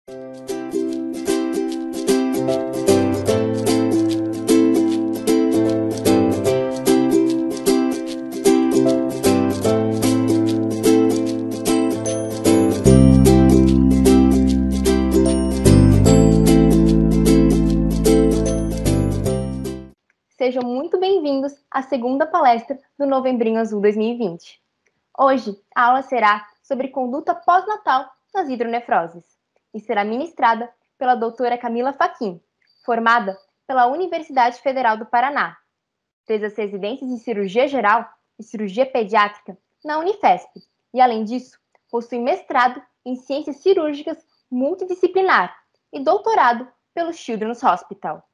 Sejam muito bem-vindos à segunda palestra do Novembrinho Azul 2020. Hoje, a aula será sobre conduta pós-natal nas hidronefroses e será ministrada pela doutora Camila Fachin, formada pela Universidade Federal do Paraná. Fez as residências em cirurgia geral e cirurgia pediátrica na Unifesp e, além disso, possui mestrado em ciências cirúrgicas multidisciplinar e doutorado pelo Children's Hospital.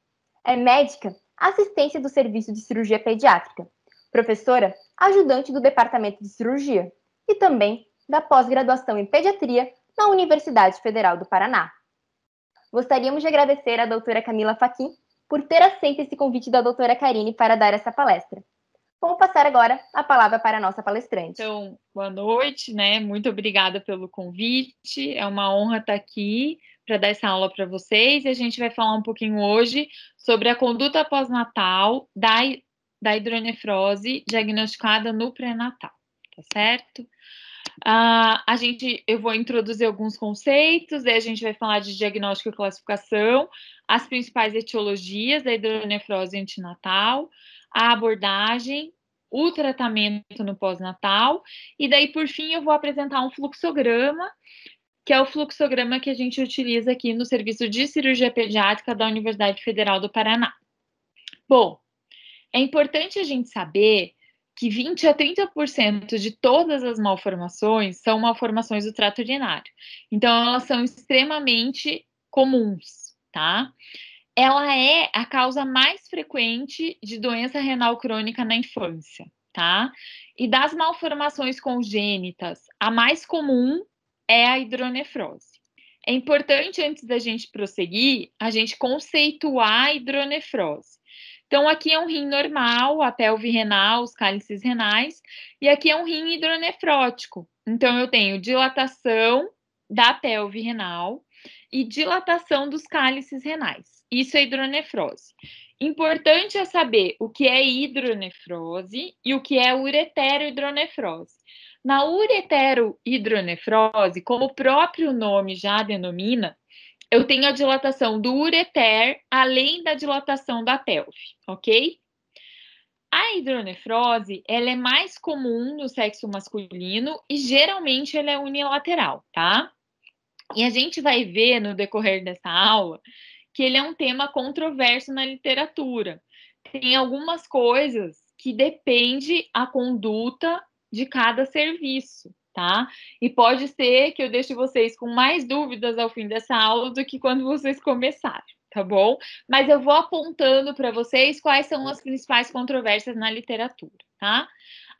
É médica assistência do Serviço de Cirurgia Pediátrica, professora ajudante do Departamento de Cirurgia e também da pós-graduação em Pediatria na Universidade Federal do Paraná. Gostaríamos de agradecer à doutora Camila Fachin por ter aceito esse convite da doutora Karine para dar essa palestra. Vamos passar agora a palavra para a nossa palestrante. Então, boa noite, né? Muito obrigada pelo convite. É uma honra estar aqui para dar essa aula para vocês. E a gente vai falar um pouquinho hoje sobre a conduta pós-natal da hidronefrose diagnosticada no pré-natal, tá certo? Eu vou introduzir alguns conceitos, daí a gente vai falar de diagnóstico e classificação, as principais etiologias da hidronefrose antinatal, a abordagem, o tratamento no pós-natal, e daí, por fim, eu vou apresentar um fluxograma, que é o fluxograma que a gente utiliza aqui no Serviço de Cirurgia Pediátrica da Universidade Federal do Paraná. Bom, é importante a gente saber que 20 a 30% de todas as malformações são malformações do trato urinário. Então, elas são extremamente comuns, tá? Ela é a causa mais frequente de doença renal crônica na infância, tá? E das malformações congênitas, a mais comum é a hidronefrose. É importante, antes da gente prosseguir, a gente conceituar a hidronefrose. Então, aqui é um rim normal, a pelve renal, os cálices renais, e aqui é um rim hidronefrótico. Então, eu tenho dilatação da pelve renal e dilatação dos cálices renais. Isso é hidronefrose. Importante é saber o que é hidronefrose e o que é ureterohidronefrose. Na ureterohidronefrose, como o próprio nome já denomina, eu tenho a dilatação do ureter, além da dilatação da pelve, ok? A hidronefrose, ela é mais comum no sexo masculino e geralmente ela é unilateral, tá? E a gente vai ver no decorrer dessa aula que ele é um tema controverso na literatura. Tem algumas coisas que depende a conduta de cada serviço, tá? E pode ser que eu deixe vocês com mais dúvidas ao fim dessa aula do que quando vocês começarem, tá bom? Mas eu vou apontando para vocês quais são as principais controvérsias na literatura, tá?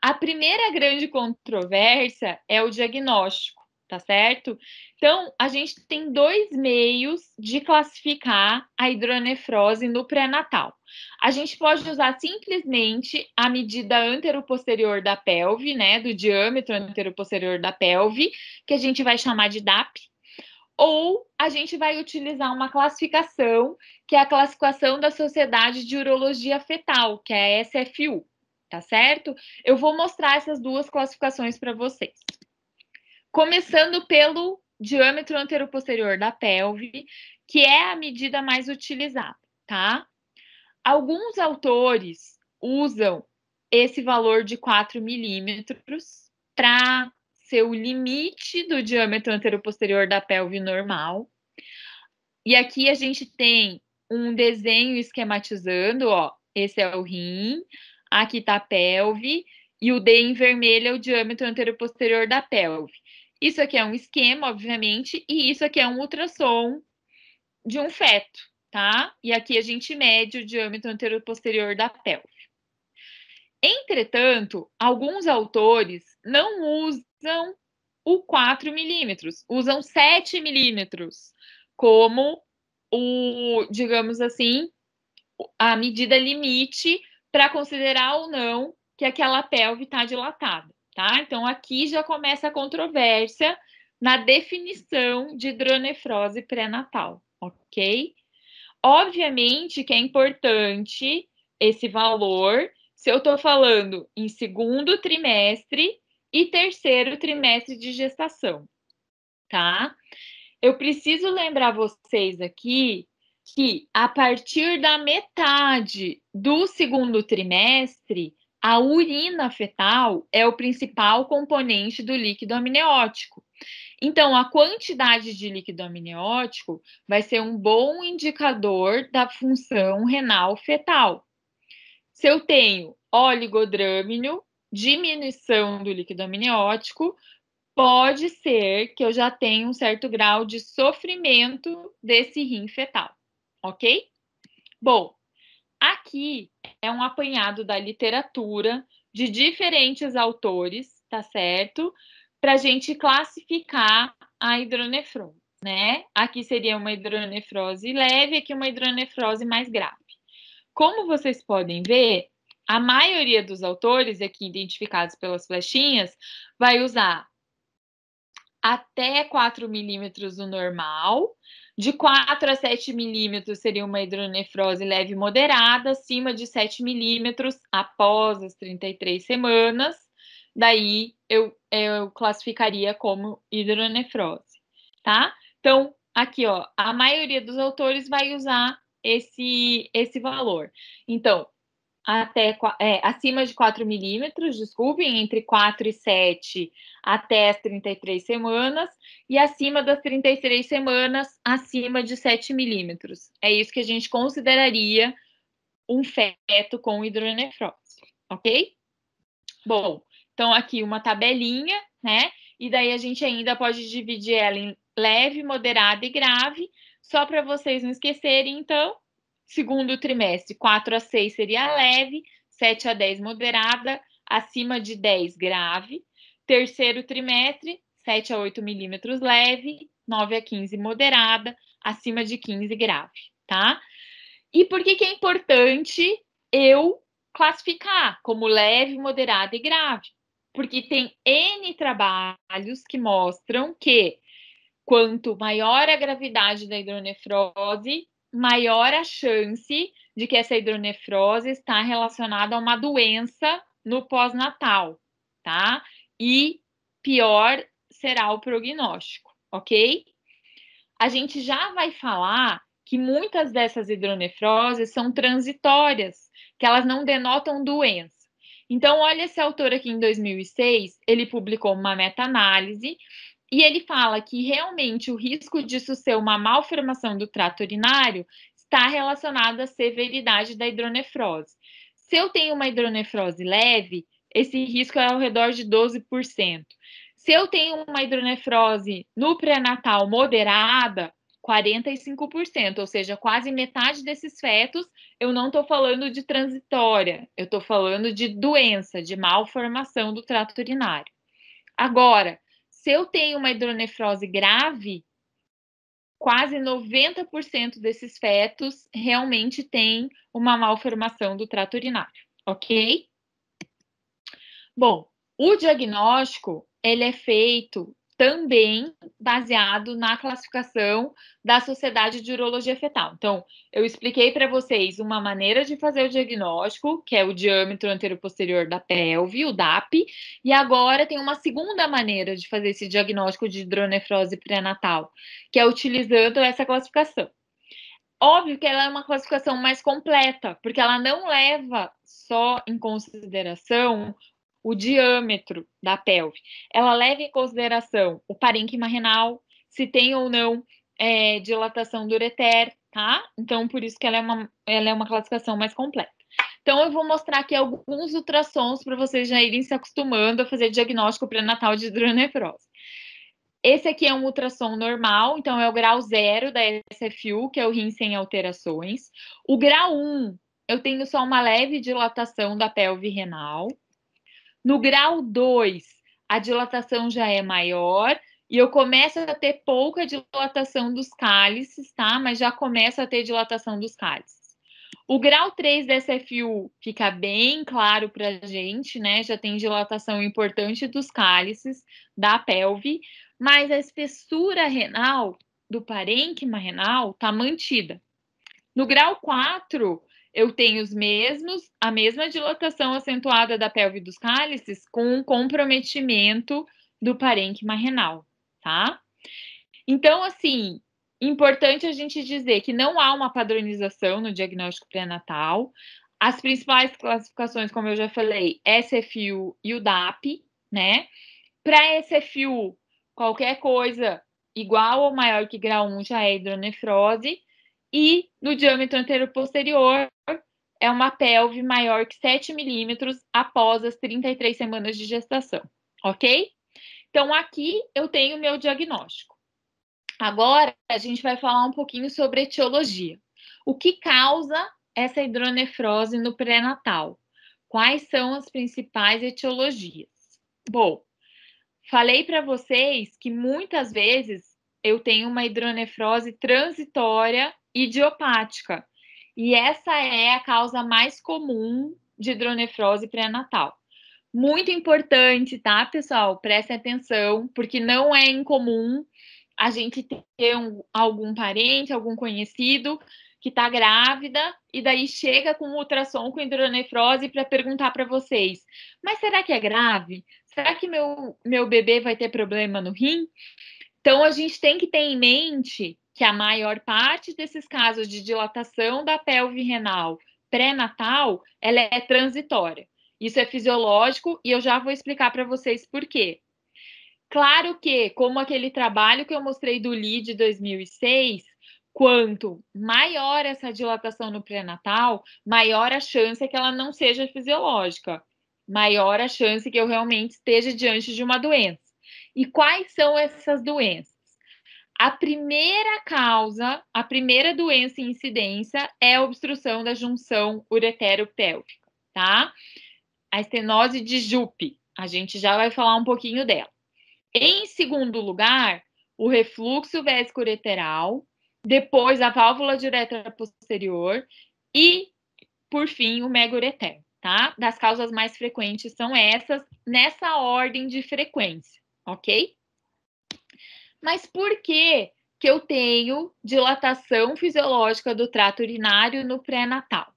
A primeira grande controvérsia é o diagnóstico, tá certo? Então, a gente tem dois meios de classificar a hidronefrose no pré-natal. A gente pode usar simplesmente a medida anteroposterior da pelve, né, do diâmetro anteroposterior da pelve, que a gente vai chamar de DAP, ou a gente vai utilizar uma classificação, que é a classificação da Sociedade de Urologia Fetal, que é a SFU, tá certo? Eu vou mostrar essas duas classificações para vocês. Começando pelo diâmetro anteroposterior da pelve, que é a medida mais utilizada, tá? Alguns autores usam esse valor de 4 milímetros para ser o limite do diâmetro anteroposterior da pelve normal. E aqui a gente tem um desenho esquematizando, ó, esse é o rim, aqui tá a pelve, e o D em vermelho é o diâmetro anteroposterior da pelve. Isso aqui é um esquema, obviamente, e isso aqui é um ultrassom de um feto, tá? E aqui a gente mede o diâmetro anteroposterior da pelve. Entretanto, alguns autores não usam o 4 milímetros, usam 7 milímetros como digamos assim, a medida limite para considerar ou não que aquela pelve está dilatada, tá? Então, aqui já começa a controvérsia na definição de hidronefrose pré-natal, ok? Obviamente que é importante esse valor se eu estou falando em segundo trimestre e terceiro trimestre de gestação, tá? Eu preciso lembrar vocês aqui que a partir da metade do segundo trimestre, a urina fetal é o principal componente do líquido amniótico. Então, a quantidade de líquido amniótico vai ser um bom indicador da função renal fetal. Se eu tenho oligodrâmino, diminuição do líquido amniótico, pode ser que eu já tenha um certo grau de sofrimento desse rim fetal, ok? Bom, aqui é um apanhado da literatura de diferentes autores, tá certo? Para a gente classificar a hidronefrose, né? Aqui seria uma hidronefrose leve, aqui uma hidronefrose mais grave. Como vocês podem ver, a maioria dos autores, aqui identificados pelas flechinhas, vai usar até 4 milímetros o normal. De 4 a 7 milímetros seria uma hidronefrose leve moderada, acima de 7 milímetros após as 33 semanas, daí eu classificaria como hidronefrose, tá? Então, aqui, ó, a maioria dos autores vai usar esse valor. Então, acima de 4 milímetros, desculpem, entre 4 e 7 até as 33 semanas, e acima das 33 semanas, acima de 7 milímetros. É isso que a gente consideraria um feto com hidronefrose, ok? Bom, então aqui uma tabelinha, né? E daí a gente ainda pode dividir ela em leve, moderada e grave, só para vocês não esquecerem, então. Segundo trimestre, 4 a 6 seria leve, 7 a 10 moderada, acima de 10 grave. Terceiro trimestre, 7 a 8 milímetros leve, 9 a 15 moderada, acima de 15 grave, tá? E por que é importante eu classificar como leve, moderada e grave? Porque tem N trabalhos que mostram que quanto maior a gravidade da hidronefrose, maior a chance de que essa hidronefrose está relacionada a uma doença no pós-natal, tá? E pior será o prognóstico, ok? A gente já vai falar que muitas dessas hidronefroses são transitórias, que elas não denotam doença. Então, olha esse autor aqui em 2006, ele publicou uma meta-análise e ele fala que realmente o risco disso ser uma malformação do trato urinário está relacionado à severidade da hidronefrose. Se eu tenho uma hidronefrose leve, esse risco é ao redor de 12%. Se eu tenho uma hidronefrose no pré-natal moderada, 45%, ou seja, quase metade desses fetos, eu não estou falando de transitória, eu estou falando de doença, de malformação do trato urinário. Agora, se eu tenho uma hidronefrose grave, quase 90% desses fetos realmente têm uma malformação do trato urinário, ok? Bom, o diagnóstico, ele é feito também baseado na classificação da Sociedade de Urologia Fetal. Então, eu expliquei para vocês uma maneira de fazer o diagnóstico, que é o diâmetro anteroposterior da pelve, o DAP, e agora tem uma segunda maneira de fazer esse diagnóstico de hidronefrose pré-natal, que é utilizando essa classificação. Óbvio que ela é uma classificação mais completa, porque ela não leva só em consideração o diâmetro da pelve. Ela leva em consideração o parênquima renal, se tem ou não dilatação do ureter, tá? Então, por isso que ela é uma classificação mais completa. Então, eu vou mostrar aqui alguns ultrassons para vocês já irem se acostumando a fazer diagnóstico pré-natal de hidronefrose. Esse aqui é um ultrassom normal, então é o grau 0 da SFU, que é o rim sem alterações. O grau 1, eu tenho só uma leve dilatação da pelve renal. No grau 2, a dilatação já é maior e eu começo a ter pouca dilatação dos cálices, tá? Mas já começo a ter dilatação dos cálices. O grau 3 da SFU fica bem claro para a gente, né? Já tem dilatação importante dos cálices da pelve, mas a espessura renal do parênquima renal está mantida. No grau 4, eu tenho a mesma dilatação acentuada da pelve dos cálices com um comprometimento do parênquima renal, tá? Então, assim, importante a gente dizer que não há uma padronização no diagnóstico pré-natal. As principais classificações, como eu já falei, SFU e o DAP, né? Para SFU, qualquer coisa igual ou maior que grau 1 já é hidronefrose. E no diâmetro anteroposterior, é uma pelve maior que 7 milímetros após as 33 semanas de gestação, ok? Então, aqui eu tenho o meu diagnóstico. Agora, a gente vai falar um pouquinho sobre etiologia. O que causa essa hidronefrose no pré-natal? Quais são as principais etiologias? Bom, falei para vocês que muitas vezes eu tenho uma hidronefrose transitória idiopática. E essa é a causa mais comum de hidronefrose pré-natal. Muito importante, tá, pessoal? Prestem atenção, porque não é incomum a gente ter algum parente, algum conhecido que está grávida e daí chega com ultrassom com hidronefrose para perguntar para vocês: mas será que é grave? Será que meu bebê vai ter problema no rim? Então, a gente tem que ter em mente que a maior parte desses casos de dilatação da pelve renal pré-natal, ela é transitória. Isso é fisiológico e eu já vou explicar para vocês por quê. Claro que, como aquele trabalho que eu mostrei do Lee de 2006, quanto maior essa dilatação no pré-natal, maior a chance é que ela não seja fisiológica, maior a chance que eu realmente esteja diante de uma doença. E quais são essas doenças? A primeira causa, a primeira doença em incidência é a obstrução da junção uretero-pélvica, tá? A estenose de Jupe, a gente já vai falar um pouquinho dela. Em segundo lugar, o refluxo vesicoureteral, depois a válvula de uretra posterior e, por fim, o megaureter, tá? Das causas mais frequentes são essas, nessa ordem de frequência, ok? Mas por que eu tenho dilatação fisiológica do trato urinário no pré-natal?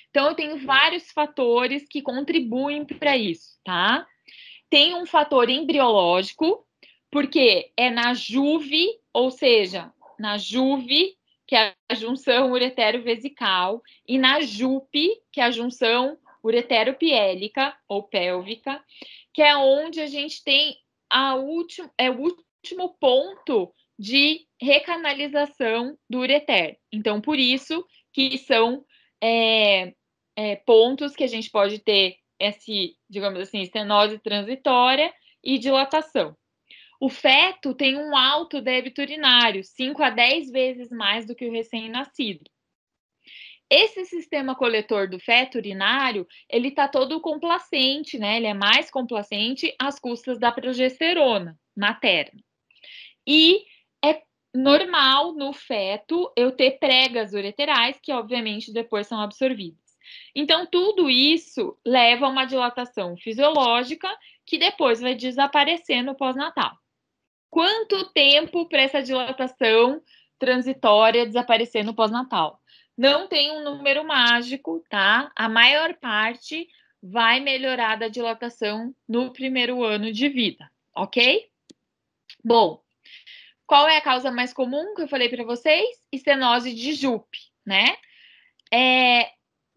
Então, eu tenho vários fatores que contribuem para isso, tá? Tem um fator embriológico, porque é na juve, ou seja, na juve, que é a junção uretero-vesical, e na jupe, que é a junção uretero-piélica ou pélvica, que é onde a gente tem o último ponto de recanalização do ureter. Então, por isso que são pontos que a gente pode ter digamos assim, estenose transitória e dilatação. O feto tem um alto débito urinário, 5 a 10 vezes mais do que o recém-nascido. Esse sistema coletor do feto urinário, ele está todo complacente, né? Ele é mais complacente às custas da progesterona materna. E é normal no feto eu ter pregas ureterais, que obviamente depois são absorvidas. Então, tudo isso leva a uma dilatação fisiológica que depois vai desaparecer no pós-natal. Quanto tempo para essa dilatação transitória desaparecer no pós-natal? Não tem um número mágico, tá? A maior parte vai melhorar da dilatação no primeiro ano de vida, ok? Bom, qual é a causa mais comum que eu falei para vocês? Estenose de Jupe, né?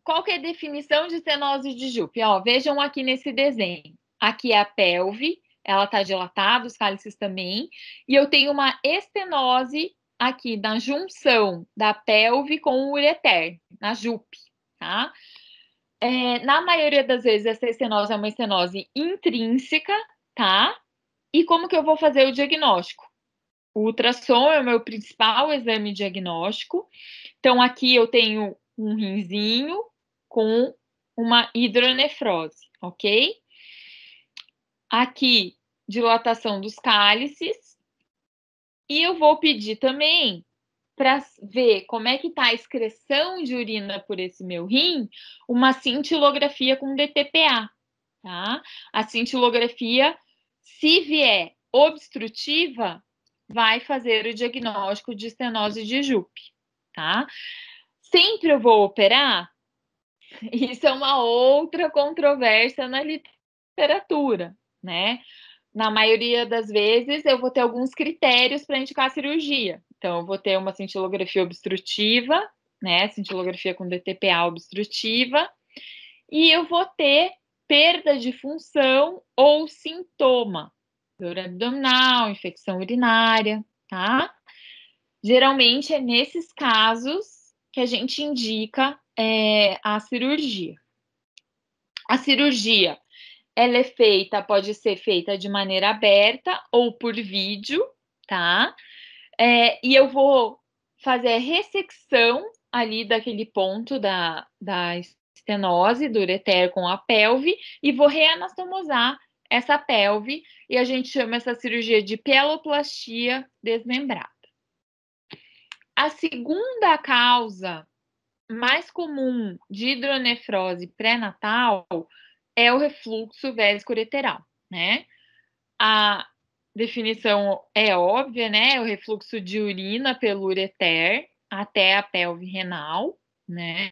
Qual que é a definição de estenose de Jupe? Ó, vejam aqui nesse desenho. Aqui é a pelve, ela está dilatada, os cálices também. E eu tenho uma estenose aqui na junção da pelve com o ureter, na Jupe, tá? Na maioria das vezes, essa estenose é uma estenose intrínseca, tá? E como que eu vou fazer o diagnóstico? O ultrassom é o meu principal exame diagnóstico. Então, aqui eu tenho um rinzinho com uma hidronefrose, ok? Aqui, dilatação dos cálices. E eu vou pedir também, para ver como é que está a excreção de urina por esse meu rim, uma cintilografia com DTPA, tá? A cintilografia, se vier obstrutiva vai fazer o diagnóstico de estenose de Jupe, tá? Sempre eu vou operar? Isso é uma outra controvérsia na literatura, né? Na maioria das vezes, eu vou ter alguns critérios para indicar a cirurgia. Então, eu vou ter uma cintilografia obstrutiva, né? Cintilografia com DTPA obstrutiva, e eu vou ter perda de função ou sintoma, dor abdominal, infecção urinária, tá? Geralmente é nesses casos que a gente indica a cirurgia. A cirurgia, ela é feita, pode ser feita de maneira aberta ou por vídeo, tá? E eu vou fazer a ressecção ali daquele ponto da estenose, do ureter com a pelve, e vou reanastomosar essa pelve, e a gente chama essa cirurgia de pieloplastia desmembrada. A segunda causa mais comum de hidronefrose pré-natal é o refluxo vésico-ureteral, né? A definição é óbvia, né? O refluxo de urina pelo ureter até a pelve renal, né?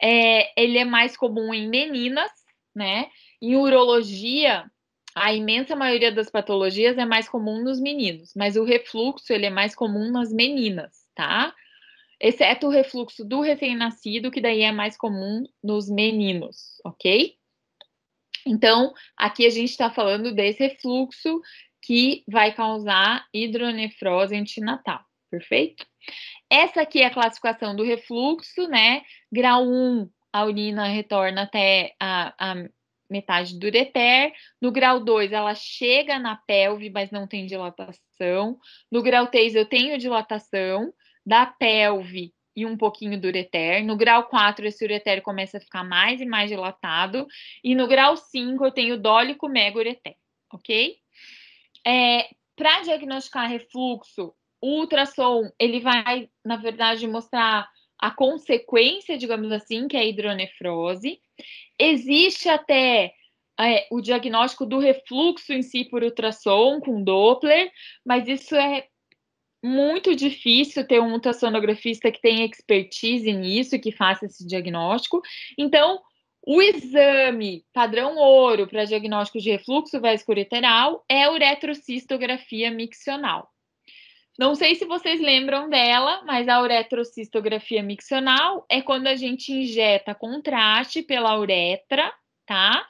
Ele é mais comum em meninas, né? Em urologia, a imensa maioria das patologias é mais comum nos meninos, mas o refluxo ele é mais comum nas meninas, tá? Exceto o refluxo do recém-nascido, que daí é mais comum nos meninos, ok? Então, aqui a gente está falando desse refluxo que vai causar hidronefrose antinatal, perfeito? Essa aqui é a classificação do refluxo, né? Grau 1, a urina retorna até a metade do ureter. No grau 2, ela chega na pelve, mas não tem dilatação. No grau 3, eu tenho dilatação da pelve e um pouquinho do ureter. No grau 4, esse ureter começa a ficar mais e mais dilatado. E no grau 5, eu tenho dólico mega ureter, ok? Para diagnosticar refluxo, o ultrassom, ele vai, na verdade, mostrar a consequência, digamos assim, que é a hidronefrose. Existe até o diagnóstico do refluxo em si por ultrassom, com Doppler, mas isso é muito difícil ter um ultrassonografista que tenha expertise nisso, que faça esse diagnóstico. Então, o exame padrão ouro para diagnóstico de refluxo vésico-ureteral é a uretrocistografia miccional. Não sei se vocês lembram dela, mas a uretrocistografia miccional é quando a gente injeta contraste pela uretra, tá?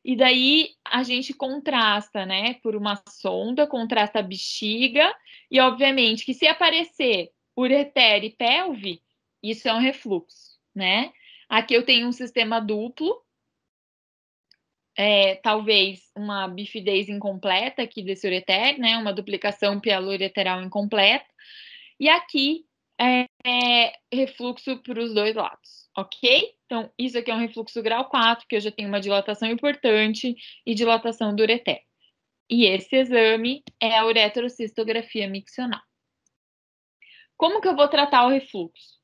E daí a gente contrasta, né, por uma sonda, contrasta a bexiga, e obviamente que se aparecer ureter e pelve, isso é um refluxo, né? Aqui eu tenho um sistema duplo, talvez uma bifidez incompleta aqui desse ureter, né? Uma duplicação pielo-ureteral incompleta. E aqui refluxo para os dois lados, ok? Então, isso aqui é um refluxo grau 4, que eu já tenho uma dilatação importante e dilatação do ureter. E esse exame é a uretrocistografia miccional. Como que eu vou tratar o refluxo?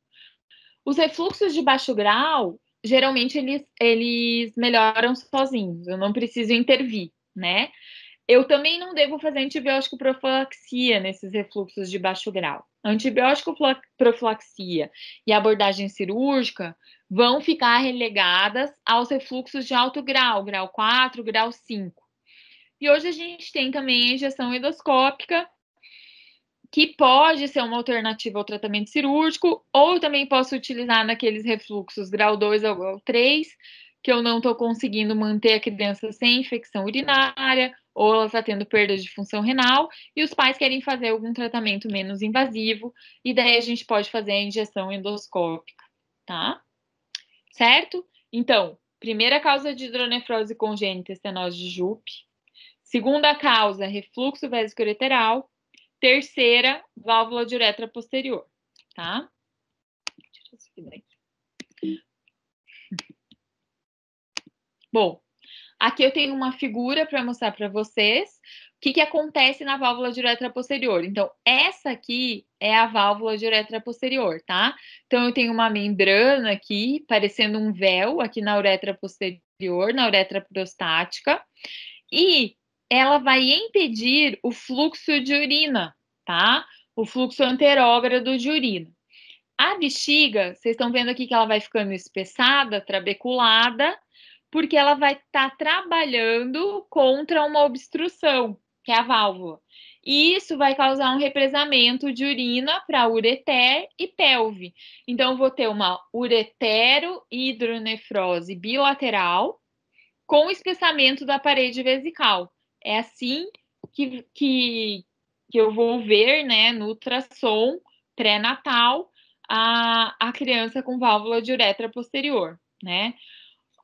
Os refluxos de baixo grau, geralmente eles melhoram sozinhos, eu não preciso intervir, né? Eu também não devo fazer antibiótico profilaxia nesses refluxos de baixo grau. Antibiótico profilaxia e abordagem cirúrgica vão ficar relegadas aos refluxos de alto grau, grau 4, grau 5. E hoje a gente tem também a injeção endoscópica, que pode ser uma alternativa ao tratamento cirúrgico, ou também posso utilizar naqueles refluxos grau 2 ou grau 3, que eu não estou conseguindo manter a criança sem infecção urinária, ou ela está tendo perda de função renal, e os pais querem fazer algum tratamento menos invasivo, e daí a gente pode fazer a injeção endoscópica, tá? Certo? Então, primeira causa de hidronefrose congênita, estenose de Jupe. Segunda causa, refluxo vésico-ureteral. Terceira, válvula de uretra posterior, tá? Deixa eu seguir daqui. Bom, aqui eu tenho uma figura para mostrar para vocês o que acontece na válvula de uretra posterior. Então, essa aqui é a válvula de uretra posterior, tá? Então, eu tenho uma membrana aqui, parecendo um véu, aqui na uretra posterior, na uretra prostática. E ela vai impedir o fluxo de urina, tá? O fluxo anterógrado de urina. A bexiga, vocês estão vendo aqui que ela vai ficando espessada, trabeculada, porque ela vai estar trabalhando contra uma obstrução, que é a válvula. E isso vai causar um represamento de urina para ureter e pelve. Então, eu vou ter uma uretero-hidronefrose bilateral com espessamento da parede vesical. É assim que eu vou ver, né, no ultrassom pré-natal a criança com válvula de uretra posterior, né?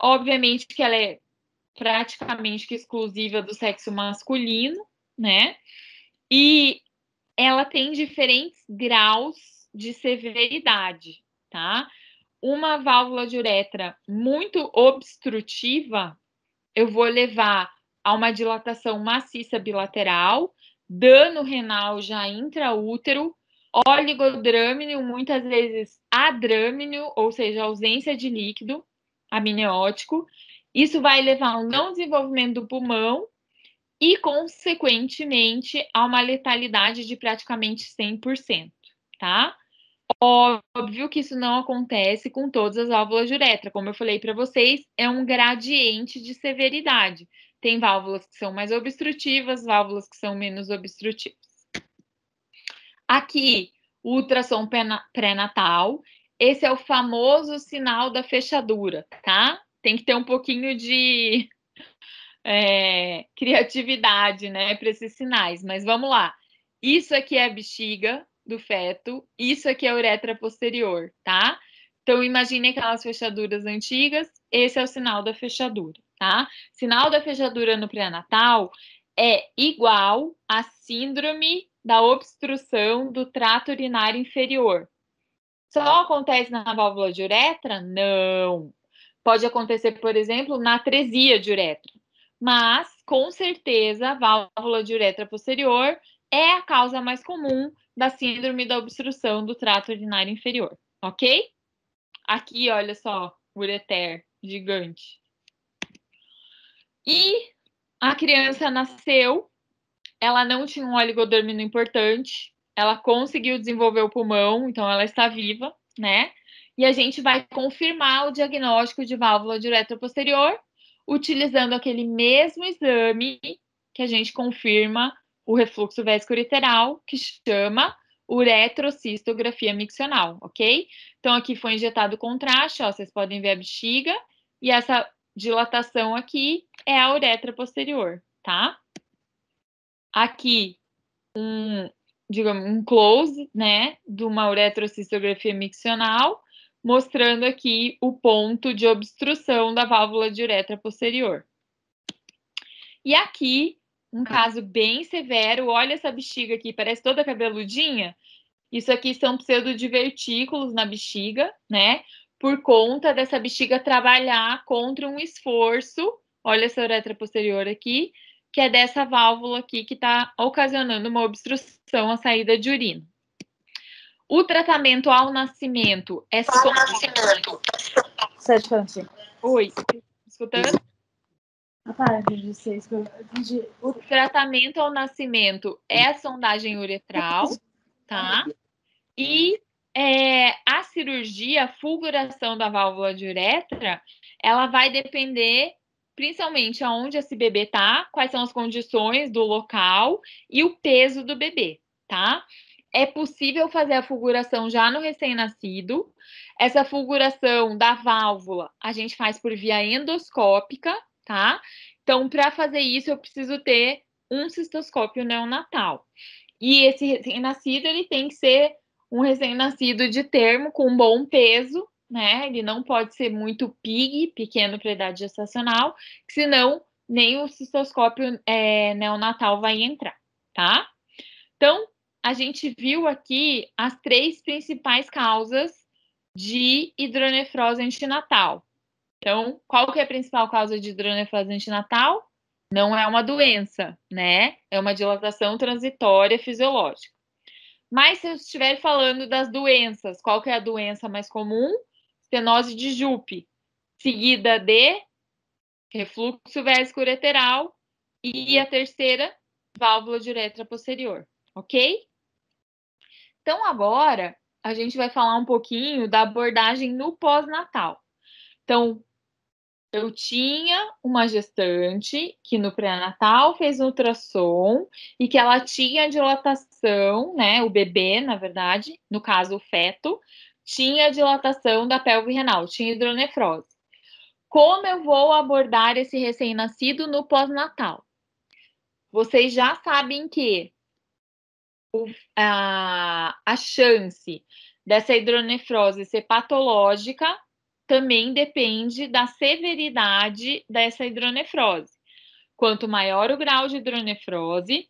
Obviamente que ela é praticamente que exclusiva do sexo masculino, né? E ela tem diferentes graus de severidade, tá? Uma válvula de uretra muito obstrutiva, eu vou levar a uma dilatação maciça bilateral, dano renal já intraútero, oligodrâmino, muitas vezes adrâmino, ou seja, ausência de líquido amniótico. Isso vai levar ao não desenvolvimento do pulmão e, consequentemente, a uma letalidade de praticamente 100%, tá? Óbvio que isso não acontece com todas as válvulas de uretra. Como eu falei para vocês, é um gradiente de severidade. Tem válvulas que são mais obstrutivas, válvulas que são menos obstrutivas. Aqui, o ultrassom pré-natal. Esse é o famoso sinal da fechadura, tá? Tem que ter um pouquinho de criatividade, né, para esses sinais. Mas vamos lá. Isso aqui é a bexiga do feto, isso aqui é a uretra posterior, tá? Então, imagine aquelas fechaduras antigas, esse é o sinal da fechadura, tá? Sinal da fechadura no pré-natal é igual à síndrome da obstrução do trato urinário inferior. Só acontece na válvula de uretra? Não. Pode acontecer, por exemplo, na atresia de uretra. Mas, com certeza, a válvula de uretra posterior é a causa mais comum da síndrome da obstrução do trato urinário inferior, ok? Aqui, olha só, ureter gigante. E a criança nasceu, ela não tinha um oligodrâmino importante, ela conseguiu desenvolver o pulmão, então ela está viva, né? E a gente vai confirmar o diagnóstico de válvula de uretra posterior utilizando aquele mesmo exame que a gente confirma o refluxo vesicoureteral, que chama uretrocistografia miccional, ok? Então, aqui foi injetado contraste, ó, vocês podem ver a bexiga, e essa dilatação aqui é a uretra posterior, tá? Aqui, digamos, um close, né, de uma uretrocistografia miccional, mostrando aqui o ponto de obstrução da válvula de uretra posterior. E aqui, um caso bem severo, olha essa bexiga aqui, parece toda cabeludinha. Isso aqui são pseudodivertículos na bexiga, né? Por conta dessa bexiga trabalhar contra um esforço, olha essa uretra posterior aqui, que é dessa válvula aqui que está ocasionando uma obstrução à saída de urina. O tratamento ao nascimento é só... Oi, escutando? O tratamento ao nascimento é a sondagem uretral, tá? E a cirurgia, a fulguração da válvula de uretra, ela vai depender principalmente aonde esse bebê tá, quais são as condições do local e o peso do bebê, tá? É possível fazer a fulguração já no recém-nascido. Essa fulguração da válvula a gente faz por via endoscópica, tá? Então, para fazer isso, eu preciso ter um cistoscópio neonatal. E esse recém-nascido, ele tem que ser um recém-nascido de termo com bom peso, né? Ele não pode ser muito pequeno para a idade gestacional, senão nem o cistoscópio neonatal vai entrar, tá? Então, a gente viu aqui as 3 principais causas de hidronefrose antinatal. Então, qual que é a principal causa de hidronefrose antinatal? Não é uma doença, né? É uma dilatação transitória fisiológica. Mas se eu estiver falando das doenças, qual que é a doença mais comum? Estenose de Jupe, seguida de refluxo vesicoureteral e a terceira, válvula de uretra posterior, ok? Então, agora, a gente vai falar um pouquinho da abordagem no pós-natal. Então, eu tinha uma gestante que no pré-natal fez um ultrassom e que ela tinha dilatação, né? O bebê, na verdade, no caso o feto, tinha dilatação da pelve renal, tinha hidronefrose. Como eu vou abordar esse recém-nascido no pós-natal? Vocês já sabem que a chance dessa hidronefrose ser patológica também depende da severidade dessa hidronefrose. Quanto maior o grau de hidronefrose,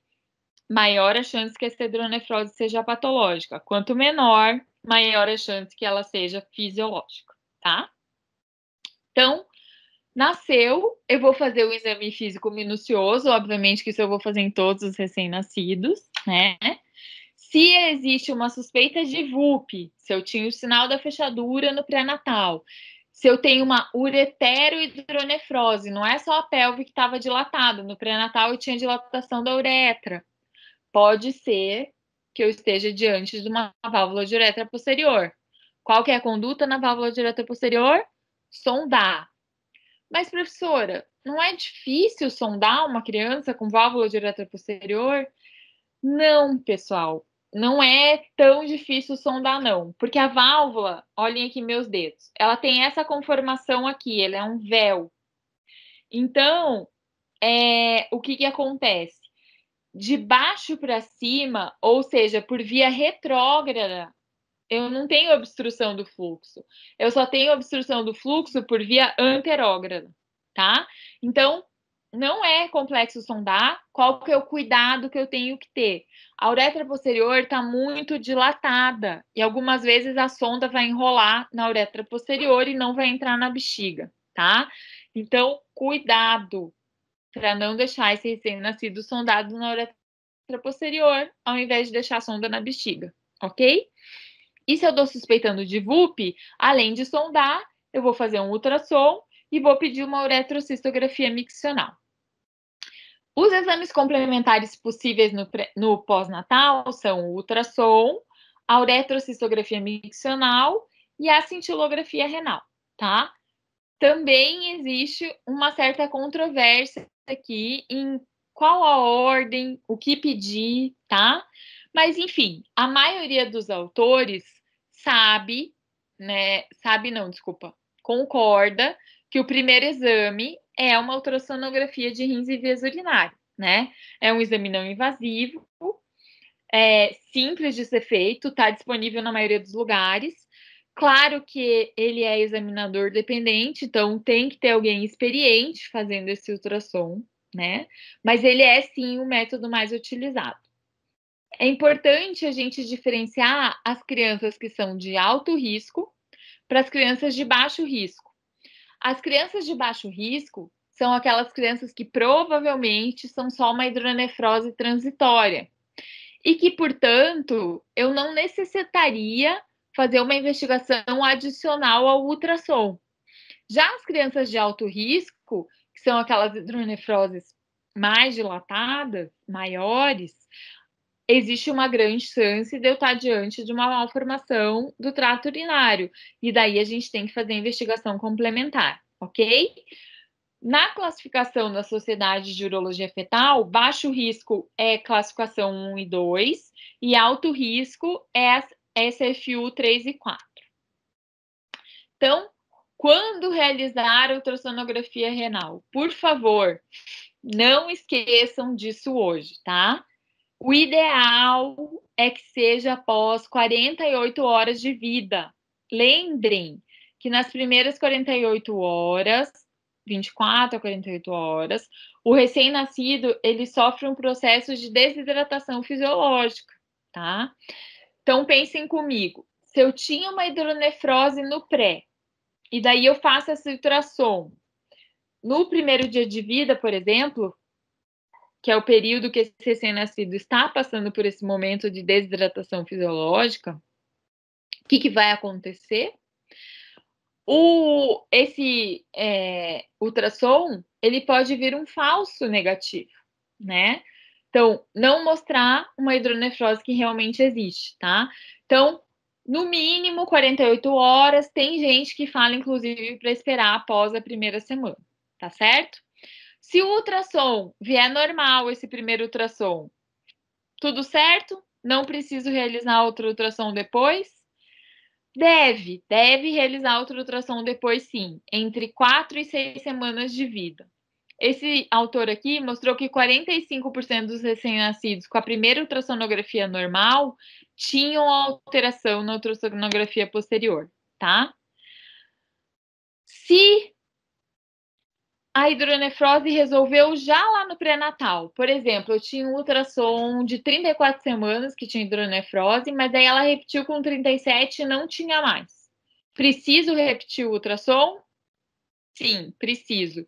maior a chance que essa hidronefrose seja patológica. Quanto menor, maior a chance que ela seja fisiológica, tá? Então, nasceu, eu vou fazer o exame físico minucioso, obviamente que isso eu vou fazer em todos os recém-nascidos, né? Se existe uma suspeita de VUP, se eu tinha o sinal da fechadura no pré-natal, se eu tenho uma ureterohidronefrose, não é só a pelve que estava dilatada, no pré-natal eu tinha dilatação da uretra. Pode ser que eu esteja diante de uma válvula de uretra posterior. Qual que é a conduta na válvula de uretra posterior? Sondar. Mas, professora, não é difícil sondar uma criança com válvula de uretra posterior? Não, pessoal, não é tão difícil sondar, não. Porque a válvula, olhem aqui meus dedos, ela tem essa conformação aqui, ela é um véu. Então, o que que acontece? De baixo para cima, ou seja, por via retrógrada, eu não tenho obstrução do fluxo. Eu só tenho obstrução do fluxo por via anterógrada, tá? Então, não é complexo sondar. Qual que é o cuidado que eu tenho que ter? A uretra posterior está muito dilatada e algumas vezes a sonda vai enrolar na uretra posterior e não vai entrar na bexiga, tá? Então, cuidado para não deixar esse recém-nascido sondado na uretra posterior, ao invés de deixar a sonda na bexiga, ok? E se eu estou suspeitando de VUP, além de sondar, eu vou fazer um ultrassom e vou pedir uma uretrocistografia miccional. Os exames complementares possíveis no pós-natal são o ultrassom, a uretrocistografia miccional e a cintilografia renal, tá? Também existe uma certa controvérsia aqui em qual a ordem, o que pedir, tá? Mas, enfim, a maioria dos autores sabe, né? Sabe não, desculpa, concorda que o primeiro exame é uma ultrassonografia de rins e vias urinárias, né? É um exame não invasivo, simples de ser feito, está disponível na maioria dos lugares. Claro que ele é examinador dependente, então tem que ter alguém experiente fazendo esse ultrassom, né? Mas ele é sim o método mais utilizado. É importante a gente diferenciar as crianças que são de alto risco para as crianças de baixo risco. As crianças de baixo risco são aquelas crianças que provavelmente são só uma hidronefrose transitória e que, portanto, eu não necessitaria fazer uma investigação adicional ao ultrassom. Já as crianças de alto risco, que são aquelas hidronefroses mais dilatadas, maiores, existe uma grande chance de eu estar diante de uma malformação do trato urinário. E daí a gente tem que fazer a investigação complementar, ok? Na classificação da Sociedade de Urologia Fetal, baixo risco é classificação 1 e 2 e alto risco é SFU 3 e 4. Então, quando realizar a ultrassonografia renal, por favor, não esqueçam disso hoje, tá? O ideal é que seja após 48 horas de vida. Lembrem que nas primeiras 48 horas, 24 a 48 horas, o recém-nascido, ele sofre um processo de desidratação fisiológica, tá? Então, pensem comigo. Se eu tinha uma hidronefrose no pré, e daí eu faço esse ultrassom, no primeiro dia de vida, por exemplo, que é o período que esse recém-nascido está passando por esse momento de desidratação fisiológica, o que vai acontecer? Esse ultrassom, ele pode vir um falso negativo, né? Então, não mostrar uma hidronefrose que realmente existe, tá? Então, no mínimo 48 horas, tem gente que fala, inclusive, para esperar após a primeira semana, tá certo? Se o ultrassom vier normal, esse primeiro ultrassom, tudo certo? Não preciso realizar outro ultrassom depois? Deve realizar outro ultrassom depois, sim, entre 4 e 6 semanas de vida. Esse autor aqui mostrou que 45% dos recém-nascidos com a primeira ultrassonografia normal tinham alteração na ultrassonografia posterior, tá? Se a hidronefrose resolveu já lá no pré-natal, por exemplo, eu tinha um ultrassom de 34 semanas que tinha hidronefrose, mas aí ela repetiu com 37 e não tinha mais. Preciso repetir o ultrassom? Sim, preciso.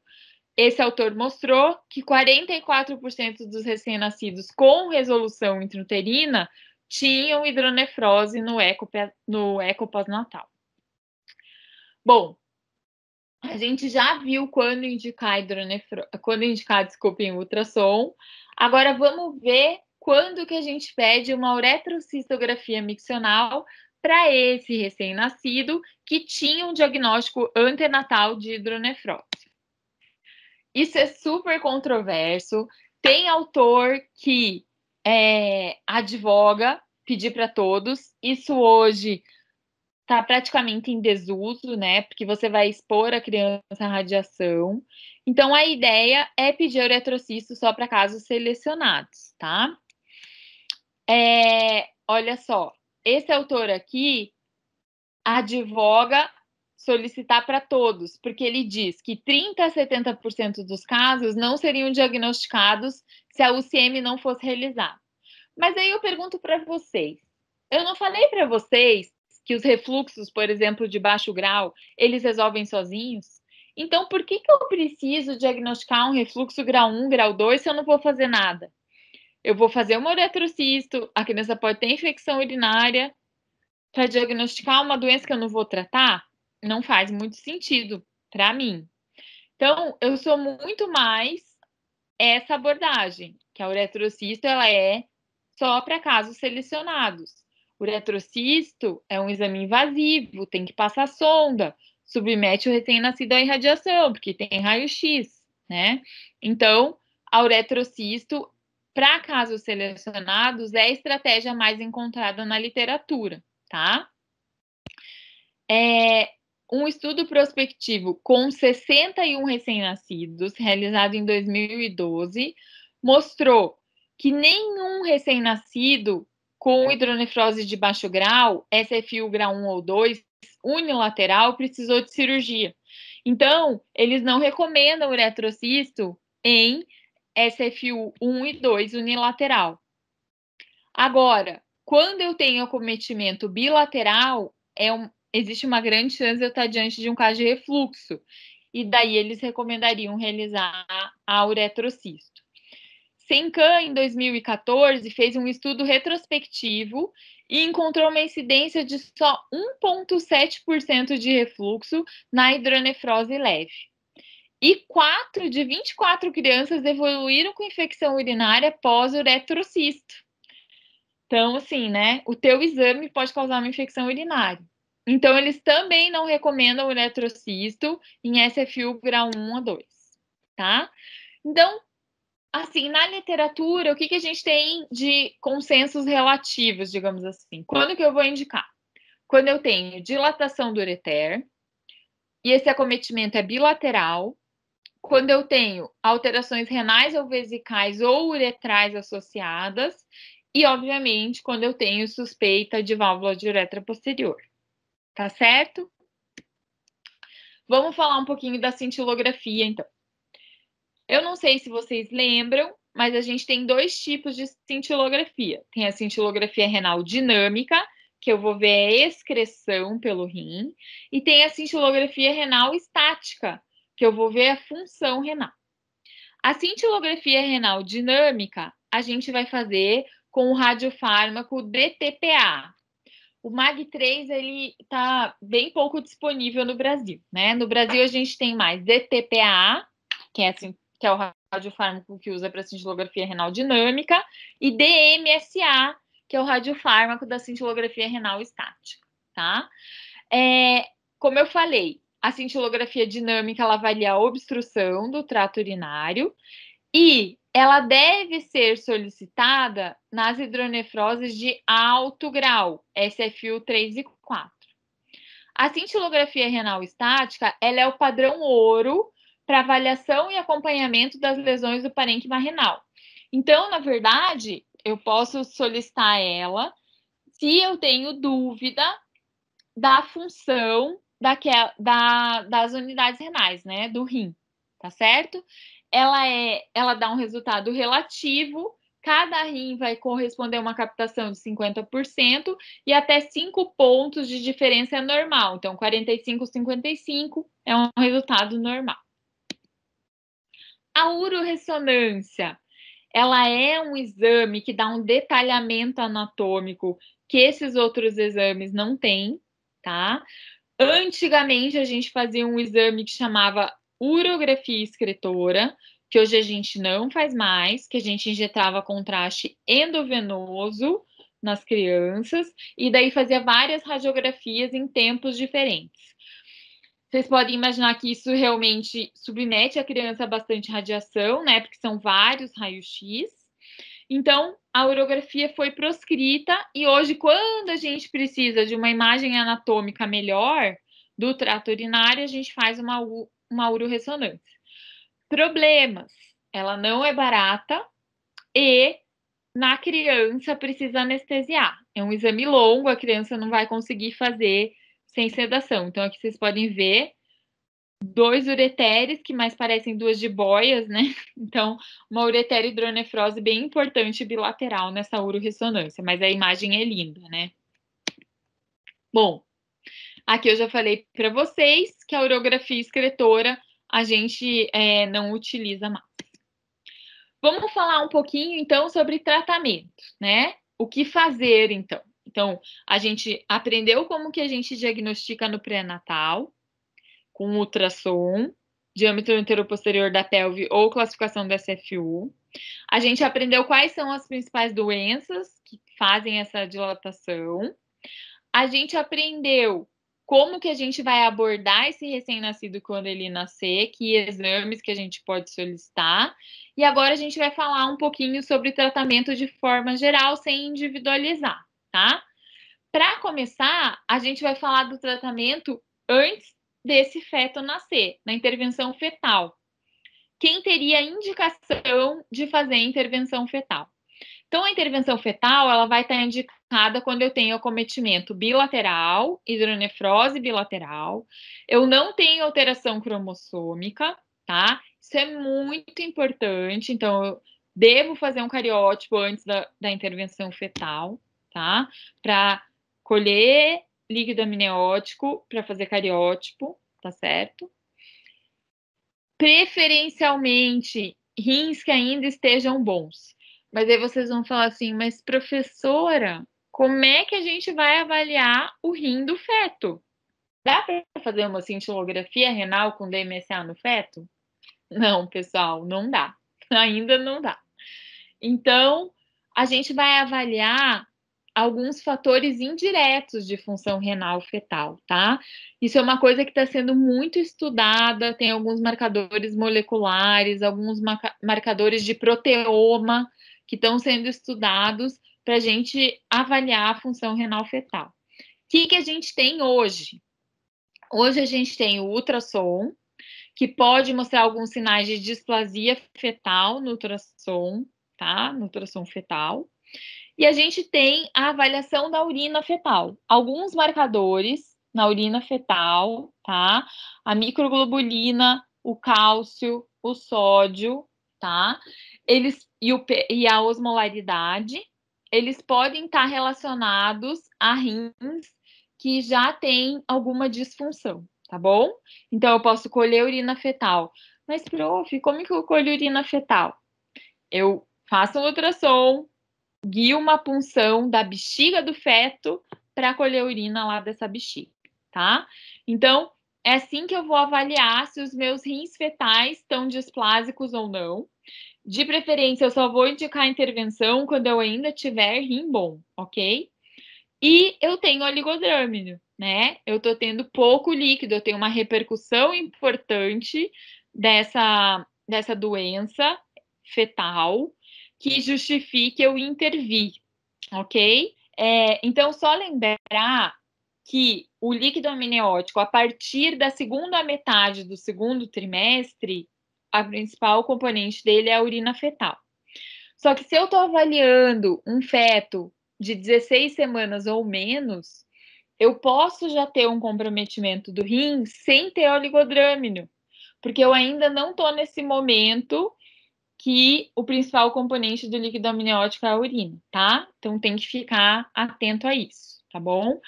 Esse autor mostrou que 44% dos recém-nascidos com resolução intrauterina tinham hidronefrose no eco pós-natal. Bom, a gente já viu quando indicar desculpem, ultrassom. Agora vamos ver quando que a gente pede uma uretrocistografia miccional para esse recém-nascido que tinha um diagnóstico antenatal de hidronefrose. Isso é super controverso. Tem autor que advoga pedir para todos. Isso hoje está praticamente em desuso, né? Porque você vai expor a criança à radiação. Então, a ideia é pedir uretrocisto só para casos selecionados, tá? Olha só, esse autor aqui advoga solicitar para todos, porque ele diz que 30 a 70% dos casos não seriam diagnosticados se a UCM não fosse realizada. Mas aí eu pergunto para vocês, eu não falei para vocês que os refluxos, por exemplo, de baixo grau, eles resolvem sozinhos? Então, por que eu preciso diagnosticar um refluxo grau 1, grau 2 se eu não vou fazer nada? Eu vou fazer uma uretrocisto, a criança pode ter infecção urinária, para diagnosticar uma doença que eu não vou tratar, não faz muito sentido para mim. Então, eu sou muito mais essa abordagem, que a uretrocisto ela é só para casos selecionados. O uretrocisto é um exame invasivo, tem que passar sonda, submete o recém-nascido à irradiação, porque tem raio-x, né? Então, a uretrocisto, para casos selecionados, é a estratégia mais encontrada na literatura, tá? Um estudo prospectivo com 61 recém-nascidos, realizado em 2012, mostrou que nenhum recém-nascido com hidronefrose de baixo grau, SFU grau 1 ou 2, unilateral, precisou de cirurgia. Então, eles não recomendam uretrocisto em SFU 1 e 2 unilateral. Agora, quando eu tenho acometimento bilateral, existe uma grande chance de eu estar diante de um caso de refluxo. E daí eles recomendariam realizar a uretrocisto. Sencan, em 2014, fez um estudo retrospectivo e encontrou uma incidência de só 1,7% de refluxo na hidronefrose leve. E 4 de 24 crianças evoluíram com infecção urinária pós-uretrocisto. Então, assim, né? O teu exame pode causar uma infecção urinária. Então, eles também não recomendam o uretrocisto em SFU grau 1 a 2, tá? Então, assim, na literatura, o que a gente tem de consensos relativos, digamos assim? Quando que eu vou indicar? Quando eu tenho dilatação do ureter, e esse acometimento é bilateral, quando eu tenho alterações renais ou vesicais ou uretrais associadas, e, obviamente, quando eu tenho suspeita de válvula de uretra posterior. Tá certo? Vamos falar um pouquinho da cintilografia, então. Eu não sei se vocês lembram, mas a gente tem dois tipos de cintilografia. Tem a cintilografia renal dinâmica, que eu vou ver a excreção pelo rim, e tem a cintilografia renal estática, que eu vou ver a função renal. A cintilografia renal dinâmica, a gente vai fazer com o radiofármaco DTPA. O MAG3, ele está bem pouco disponível no Brasil, né? No Brasil, a gente tem mais DTPA, que é a que é o radiofármaco que usa para cintilografia renal dinâmica, e DMSA, que é o radiofármaco da cintilografia renal estática, tá? Como eu falei, a cintilografia dinâmica, ela avalia a obstrução do trato urinário e ela deve ser solicitada nas hidronefroses de alto grau, SFU 3 e 4. A cintilografia renal estática, ela é o padrão ouro para avaliação e acompanhamento das lesões do parênquima renal. Então, na verdade, eu posso solicitar ela se eu tenho dúvida da função das unidades renais, né, do rim, tá certo? Ela dá um resultado relativo, cada rim vai corresponder a uma captação de 50% e até 5 pontos de diferença é normal. Então, 45, 55 é um resultado normal. A uroressonância, ela é um exame que dá um detalhamento anatômico que esses outros exames não têm, tá? Antigamente, a gente fazia um exame que chamava urografia excretora, que hoje a gente não faz mais, que a gente injetava contraste endovenoso nas crianças, e daí fazia várias radiografias em tempos diferentes. Vocês podem imaginar que isso realmente submete a criança a bastante radiação, né? Porque são vários raios-x. Então, a urografia foi proscrita e hoje, quando a gente precisa de uma imagem anatômica melhor do trato urinário, a gente faz uma uroressonância. Problemas: ela não é barata e na criança precisa anestesiar. É um exame longo, a criança não vai conseguir fazer sem sedação. Então, aqui vocês podem ver 2 ureteres, que mais parecem 2 jiboias, né? Então, uma uretere hidronefrose bem importante bilateral nessa uroressonância, mas a imagem é linda, né? Bom, aqui eu já falei para vocês que a urografia excretora a gente não utiliza mais. Vamos falar um pouquinho, então, sobre tratamento, né? O que fazer, então? Então, a gente aprendeu como que a gente diagnostica no pré-natal, com ultrassom, diâmetro anteroposterior da pelve ou classificação do SFU. A gente aprendeu quais são as principais doenças que fazem essa dilatação. A gente aprendeu como que a gente vai abordar esse recém-nascido quando ele nascer, que exames que a gente pode solicitar. E agora a gente vai falar um pouquinho sobre tratamento de forma geral, sem individualizar, tá? Para começar, a gente vai falar do tratamento antes desse feto nascer, na intervenção fetal. Quem teria indicação de fazer intervenção fetal? Então, a intervenção fetal, ela vai estar indicada quando eu tenho acometimento bilateral, hidronefrose bilateral, eu não tenho alteração cromossômica, tá? Isso é muito importante, então eu devo fazer um cariótipo antes da intervenção fetal, tá? Para colher líquido amniótico, para fazer cariótipo, tá certo? Preferencialmente, rins que ainda estejam bons. Mas aí vocês vão falar assim, mas professora, como é que a gente vai avaliar o rim do feto? Dá para fazer uma cintilografia renal com DMSA no feto? Não, pessoal, não dá. Ainda não dá. Então, a gente vai avaliar alguns fatores indiretos de função renal fetal, tá? Isso é uma coisa que está sendo muito estudada, tem alguns marcadores moleculares, alguns marcadores de proteoma que estão sendo estudados para a gente avaliar a função renal fetal. O que a gente tem hoje? Hoje a gente tem o ultrassom, que pode mostrar alguns sinais de displasia fetal no ultrassom, tá? No ultrassom fetal. E a gente tem a avaliação da urina fetal. Alguns marcadores na urina fetal, tá? A microglobulina, o cálcio, o sódio, tá? E a osmolaridade, eles podem estar relacionados a rins que já têm alguma disfunção, tá bom? Então, eu posso colher urina fetal. Mas, prof, como que eu colho urina fetal? Eu faço um ultrassom, guio uma punção da bexiga do feto para colher a urina lá dessa bexiga, tá? Então, é assim que eu vou avaliar se os meus rins fetais estão displásicos ou não. De preferência, eu só vou indicar a intervenção quando eu ainda tiver rim bom, ok? E eu tenho oligodrâmino, né? Eu tô tendo pouco líquido, eu tenho uma repercussão importante dessa doença fetal que justifique eu intervir, ok? Então, só lembrar que o líquido amniótico, a partir da segunda metade do segundo trimestre, a principal componente dele é a urina fetal. Só que se eu estou avaliando um feto de 16 semanas ou menos, eu posso já ter um comprometimento do rim sem ter oligodrâmino, porque eu ainda não estou nesse momento que o principal componente do líquido amniótico é a urina, tá? Então tem que ficar atento a isso, tá bom?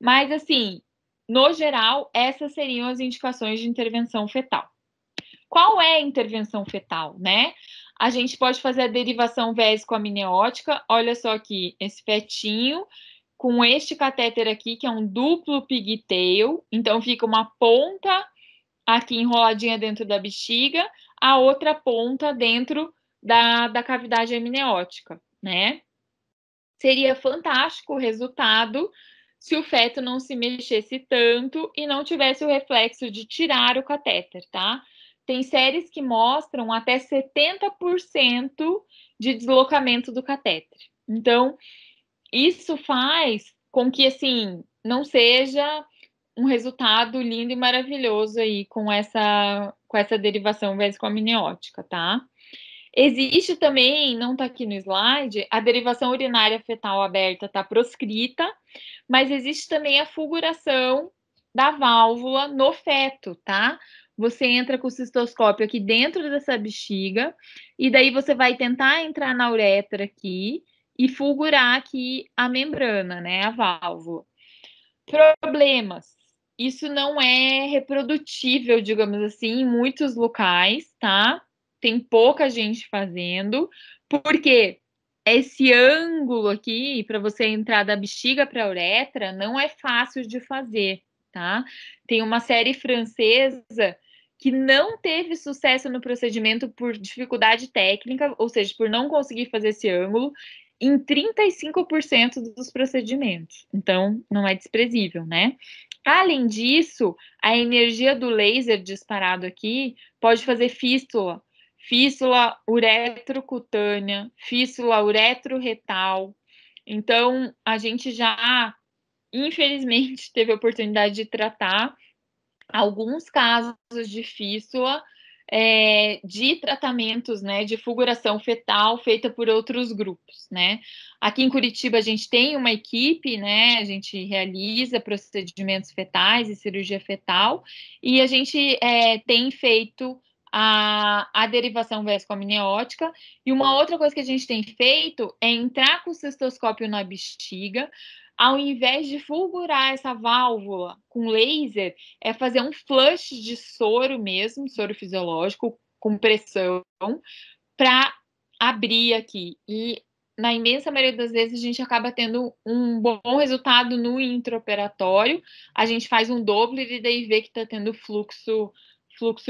Mas assim, no geral, essas seriam as indicações de intervenção fetal. Qual é a intervenção fetal, né? A gente pode fazer a derivação vésico-amniótica. Olha só aqui, esse fetinho com este catéter aqui, que é um duplo pigtail. Então, fica uma ponta aqui enroladinha dentro da bexiga, a outra ponta dentro da cavidade amniótica, né? Seria fantástico o resultado se o feto não se mexesse tanto e não tivesse o reflexo de tirar o catéter, tá? Tem séries que mostram até 70% de deslocamento do catéter. Então, isso faz com que, assim, não seja um resultado lindo e maravilhoso aí com essa derivação vésico-amniótica, tá? Existe também, não está aqui no slide, a derivação urinária fetal aberta está proscrita, mas existe também a fulguração da válvula no feto, tá? Você entra com o cistoscópio aqui dentro dessa bexiga, e daí você vai tentar entrar na uretra aqui e fulgurar aqui a membrana, né? A válvula. Problemas. Isso não é reprodutível, digamos assim, em muitos locais, tá? Tem pouca gente fazendo, porque esse ângulo aqui, para você entrar da bexiga para a uretra, não é fácil de fazer, tá? Tem uma série francesa que não teve sucesso no procedimento por dificuldade técnica, ou seja, por não conseguir fazer esse ângulo, em 35% dos procedimentos. Então, não é desprezível, né? Além disso, a energia do laser disparado aqui pode fazer fístula, fístula uretrocutânea, fístula uretroretal. Então, a gente já, infelizmente, teve a oportunidade de tratar alguns casos de fístula, de tratamentos, né, de fulguração fetal feita por outros grupos, né. Aqui em Curitiba a gente tem uma equipe, né, a gente realiza procedimentos fetais e cirurgia fetal, e a gente tem feito a derivação vescoamniótica, e uma outra coisa que a gente tem feito é entrar com o cistoscópio na bexiga, ao invés de fulgurar essa válvula com laser, é fazer um flush de soro mesmo, soro fisiológico, com pressão, para abrir aqui. E na imensa maioria das vezes a gente acaba tendo um bom resultado no intraoperatório. A gente faz um Doppler e daí vê que está tendo fluxo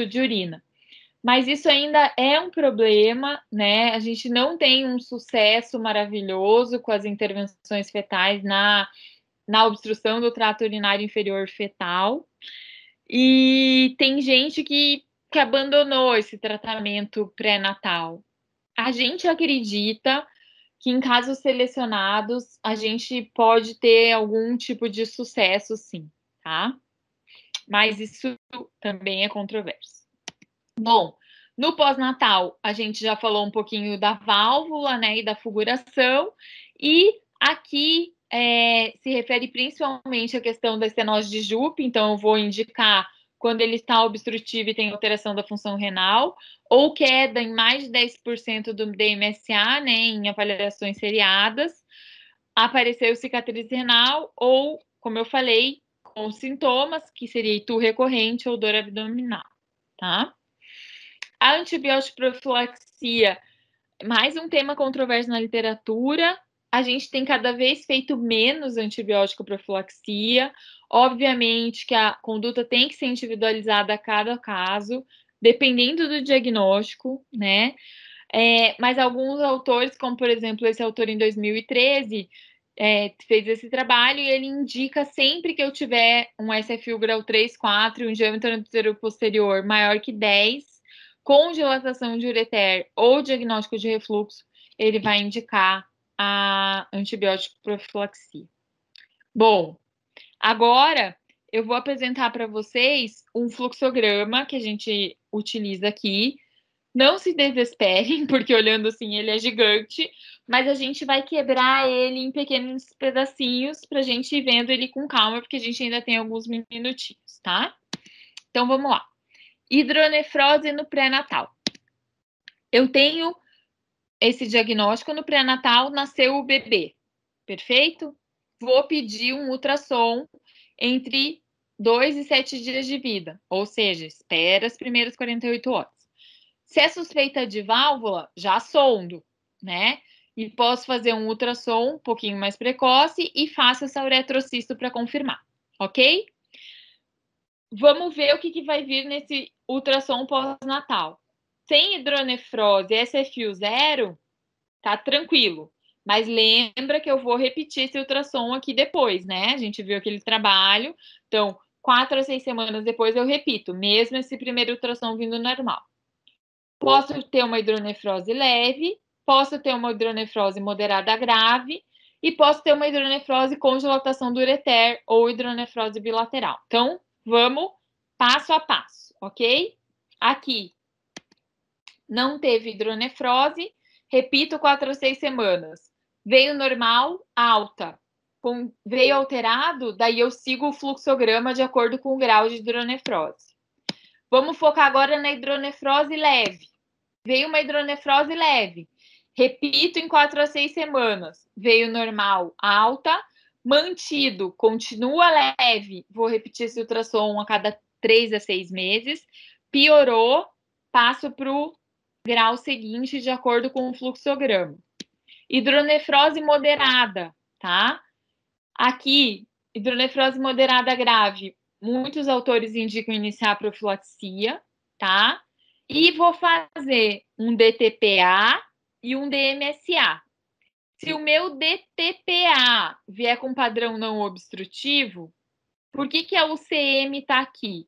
de urina. Mas isso ainda é um problema, né? A gente não tem um sucesso maravilhoso com as intervenções fetais na obstrução do trato urinário inferior fetal. E tem gente que abandonou esse tratamento pré-natal. A gente acredita que em casos selecionados a gente pode ter algum tipo de sucesso, sim, tá? Mas isso também é controverso. Bom, no pós-natal, a gente já falou um pouquinho da válvula, né, e da fulguração, e aqui se refere principalmente à questão da estenose de Jupe, então eu vou indicar quando ele está obstrutivo e tem alteração da função renal, ou queda em mais de 10% do DMSA, né, em avaliações seriadas, apareceu cicatriz renal, ou, como eu falei, com sintomas, que seria itu recorrente ou dor abdominal, tá? A antibiótico profilaxia, mais um tema controverso na literatura, a gente tem cada vez feito menos antibiótico profilaxia. Obviamente que a conduta tem que ser individualizada a cada caso, dependendo do diagnóstico, né? Mas alguns autores, como por exemplo esse autor em 2013, fez esse trabalho e ele indica sempre que eu tiver um SFU grau 3, 4 e um diâmetro anterior-posterior maior que 10, com dilatação de ureter ou diagnóstico de refluxo, ele vai indicar a antibiótico profilaxia. Bom, agora eu vou apresentar para vocês um fluxograma que a gente utiliza aqui. Não se desesperem, porque olhando assim ele é gigante, mas a gente vai quebrar ele em pequenos pedacinhos para a gente ir vendo ele com calma, porque a gente ainda tem alguns minutinhos, tá? Então vamos lá. Hidronefrose no pré-natal. Eu tenho esse diagnóstico no pré-natal, nasceu o bebê, perfeito? Vou pedir um ultrassom entre 2 e 7 dias de vida, ou seja, espera as primeiras 48 horas. Se é suspeita de válvula, já sondo, né? E posso fazer um ultrassom um pouquinho mais precoce e faço essa uretrocisto para confirmar, ok? Vamos ver o que vai vir nesse ultrassom pós-natal. Sem hidronefrose, SFU 0, tá tranquilo. Mas lembra que eu vou repetir esse ultrassom aqui depois, né? A gente viu aquele trabalho. Então, 4 a 6 semanas depois eu repito, mesmo esse primeiro ultrassom vindo normal. Posso ter uma hidronefrose leve, posso ter uma hidronefrose moderada grave e posso ter uma hidronefrose com dilatação do ureter ou hidronefrose bilateral. Então, vamos passo a passo, ok? Aqui, não teve hidronefrose, repito 4 a 6 semanas. Veio normal, alta. Veio alterado, daí eu sigo o fluxograma de acordo com o grau de hidronefrose. Vamos focar agora na hidronefrose leve. Veio uma hidronefrose leve. Repito em 4 a 6 semanas. Veio normal, alta. Mantido, continua leve. Vou repetir esse ultrassom a cada 3 a 6 meses. Piorou, passo para o grau seguinte de acordo com o fluxograma. Hidronefrose moderada, tá? Aqui, hidronefrose moderada grave. Muitos autores indicam iniciar a profilaxia, tá? E vou fazer um DTPA e um DMSA. Se o meu DTPA vier com padrão não obstrutivo, por que a UCM está aqui?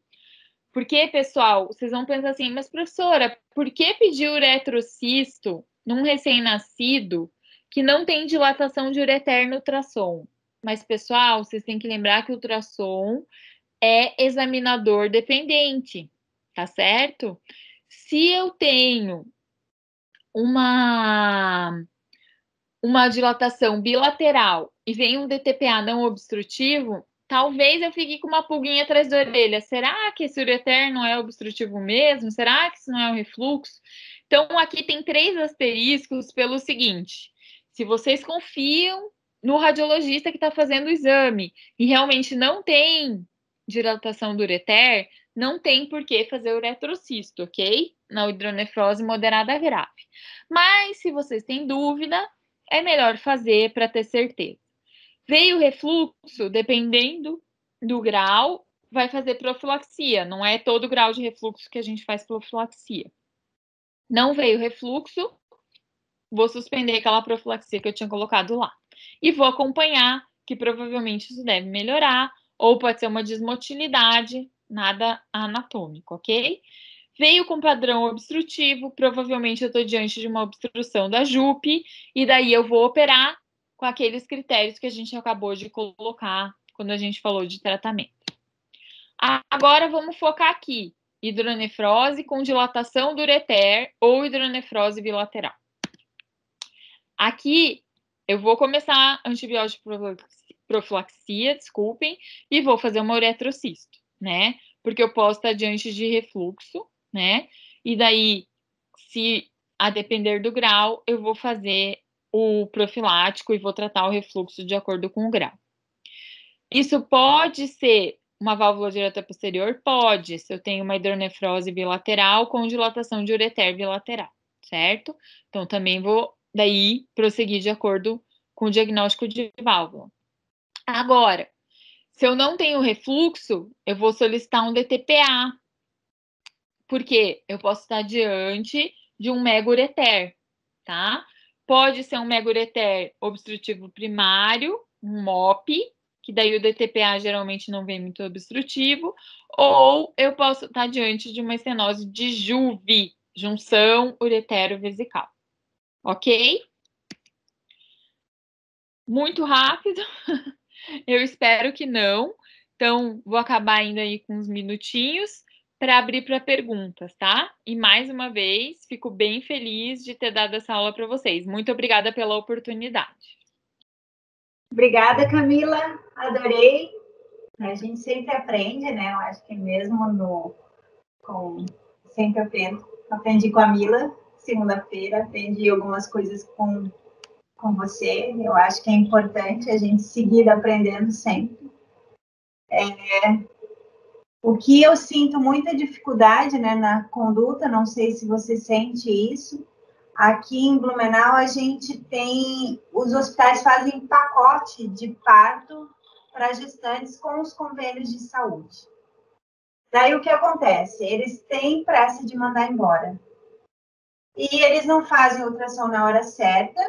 Porque, pessoal, vocês vão pensar assim, mas professora, por que pedir uretrocisto num recém-nascido que não tem dilatação de ureter no ultrassom? Mas, pessoal, vocês têm que lembrar que o ultrassom é examinador dependente, tá certo? Se eu tenho uma dilatação bilateral e vem um DTPA não obstrutivo, talvez eu fique com uma pulguinha atrás da orelha. Será que esse ureter não é obstrutivo mesmo? Será que isso não é um refluxo? Então, aqui tem 3 asteriscos pelo seguinte: se vocês confiam no radiologista que está fazendo o exame e realmente não tem dilatação do ureter, não tem por que fazer uretrocisto, ok? Na hidronefrose moderada grave. Mas, se vocês têm dúvida, é melhor fazer para ter certeza. Veio refluxo, dependendo do grau, vai fazer profilaxia. Não é todo grau de refluxo que a gente faz profilaxia. Não veio refluxo, vou suspender aquela profilaxia que eu tinha colocado lá. E vou acompanhar, que provavelmente isso deve melhorar, ou pode ser uma desmotilidade, nada anatômico, ok? Veio com padrão obstrutivo, provavelmente eu estou diante de uma obstrução da JUP, e daí eu vou operar com aqueles critérios que a gente acabou de colocar quando a gente falou de tratamento. Agora vamos focar aqui, hidronefrose com dilatação do ureter ou hidronefrose bilateral. Aqui eu vou começar antibiótico profilaxia, desculpem, e vou fazer uma uretrocisto, né? Porque eu posso estar diante de refluxo, né? E daí, se a depender do grau, eu vou fazer o profilático e vou tratar o refluxo de acordo com o grau. Isso pode ser uma válvula direta posterior? Pode, se eu tenho uma hidronefrose bilateral com dilatação de ureter bilateral, certo? Então, também vou, daí, prosseguir de acordo com o diagnóstico de válvula. Agora, se eu não tenho refluxo, eu vou solicitar um DTPA, porque eu posso estar diante de um mega-ureter, tá? Pode ser um mega-ureter obstrutivo primário, um MOP, que daí o DTPA geralmente não vem muito obstrutivo, ou eu posso estar diante de uma estenose de JUVE, junção uretero-vesical. Ok? Muito rápido. Eu espero que não. Então, vou acabar ainda aí com uns minutinhos para abrir para perguntas, tá? E mais uma vez, fico bem feliz de ter dado essa aula para vocês. Muito obrigada pela oportunidade. Obrigada, Camila. Adorei. A gente sempre aprende, né? Eu acho que mesmo sempre aprendo. Aprendi com a Mila, segunda-feira, aprendi algumas coisas com você. Eu acho que é importante a gente seguir aprendendo sempre. O que eu sinto muita dificuldade, né, na conduta, não sei se você sente isso. Aqui em Blumenau, a gente tem... Os hospitais fazem pacote de parto para gestantes com os convênios de saúde. Daí, o que acontece? Eles têm pressa de mandar embora. E eles não fazem ultrassom na hora certa.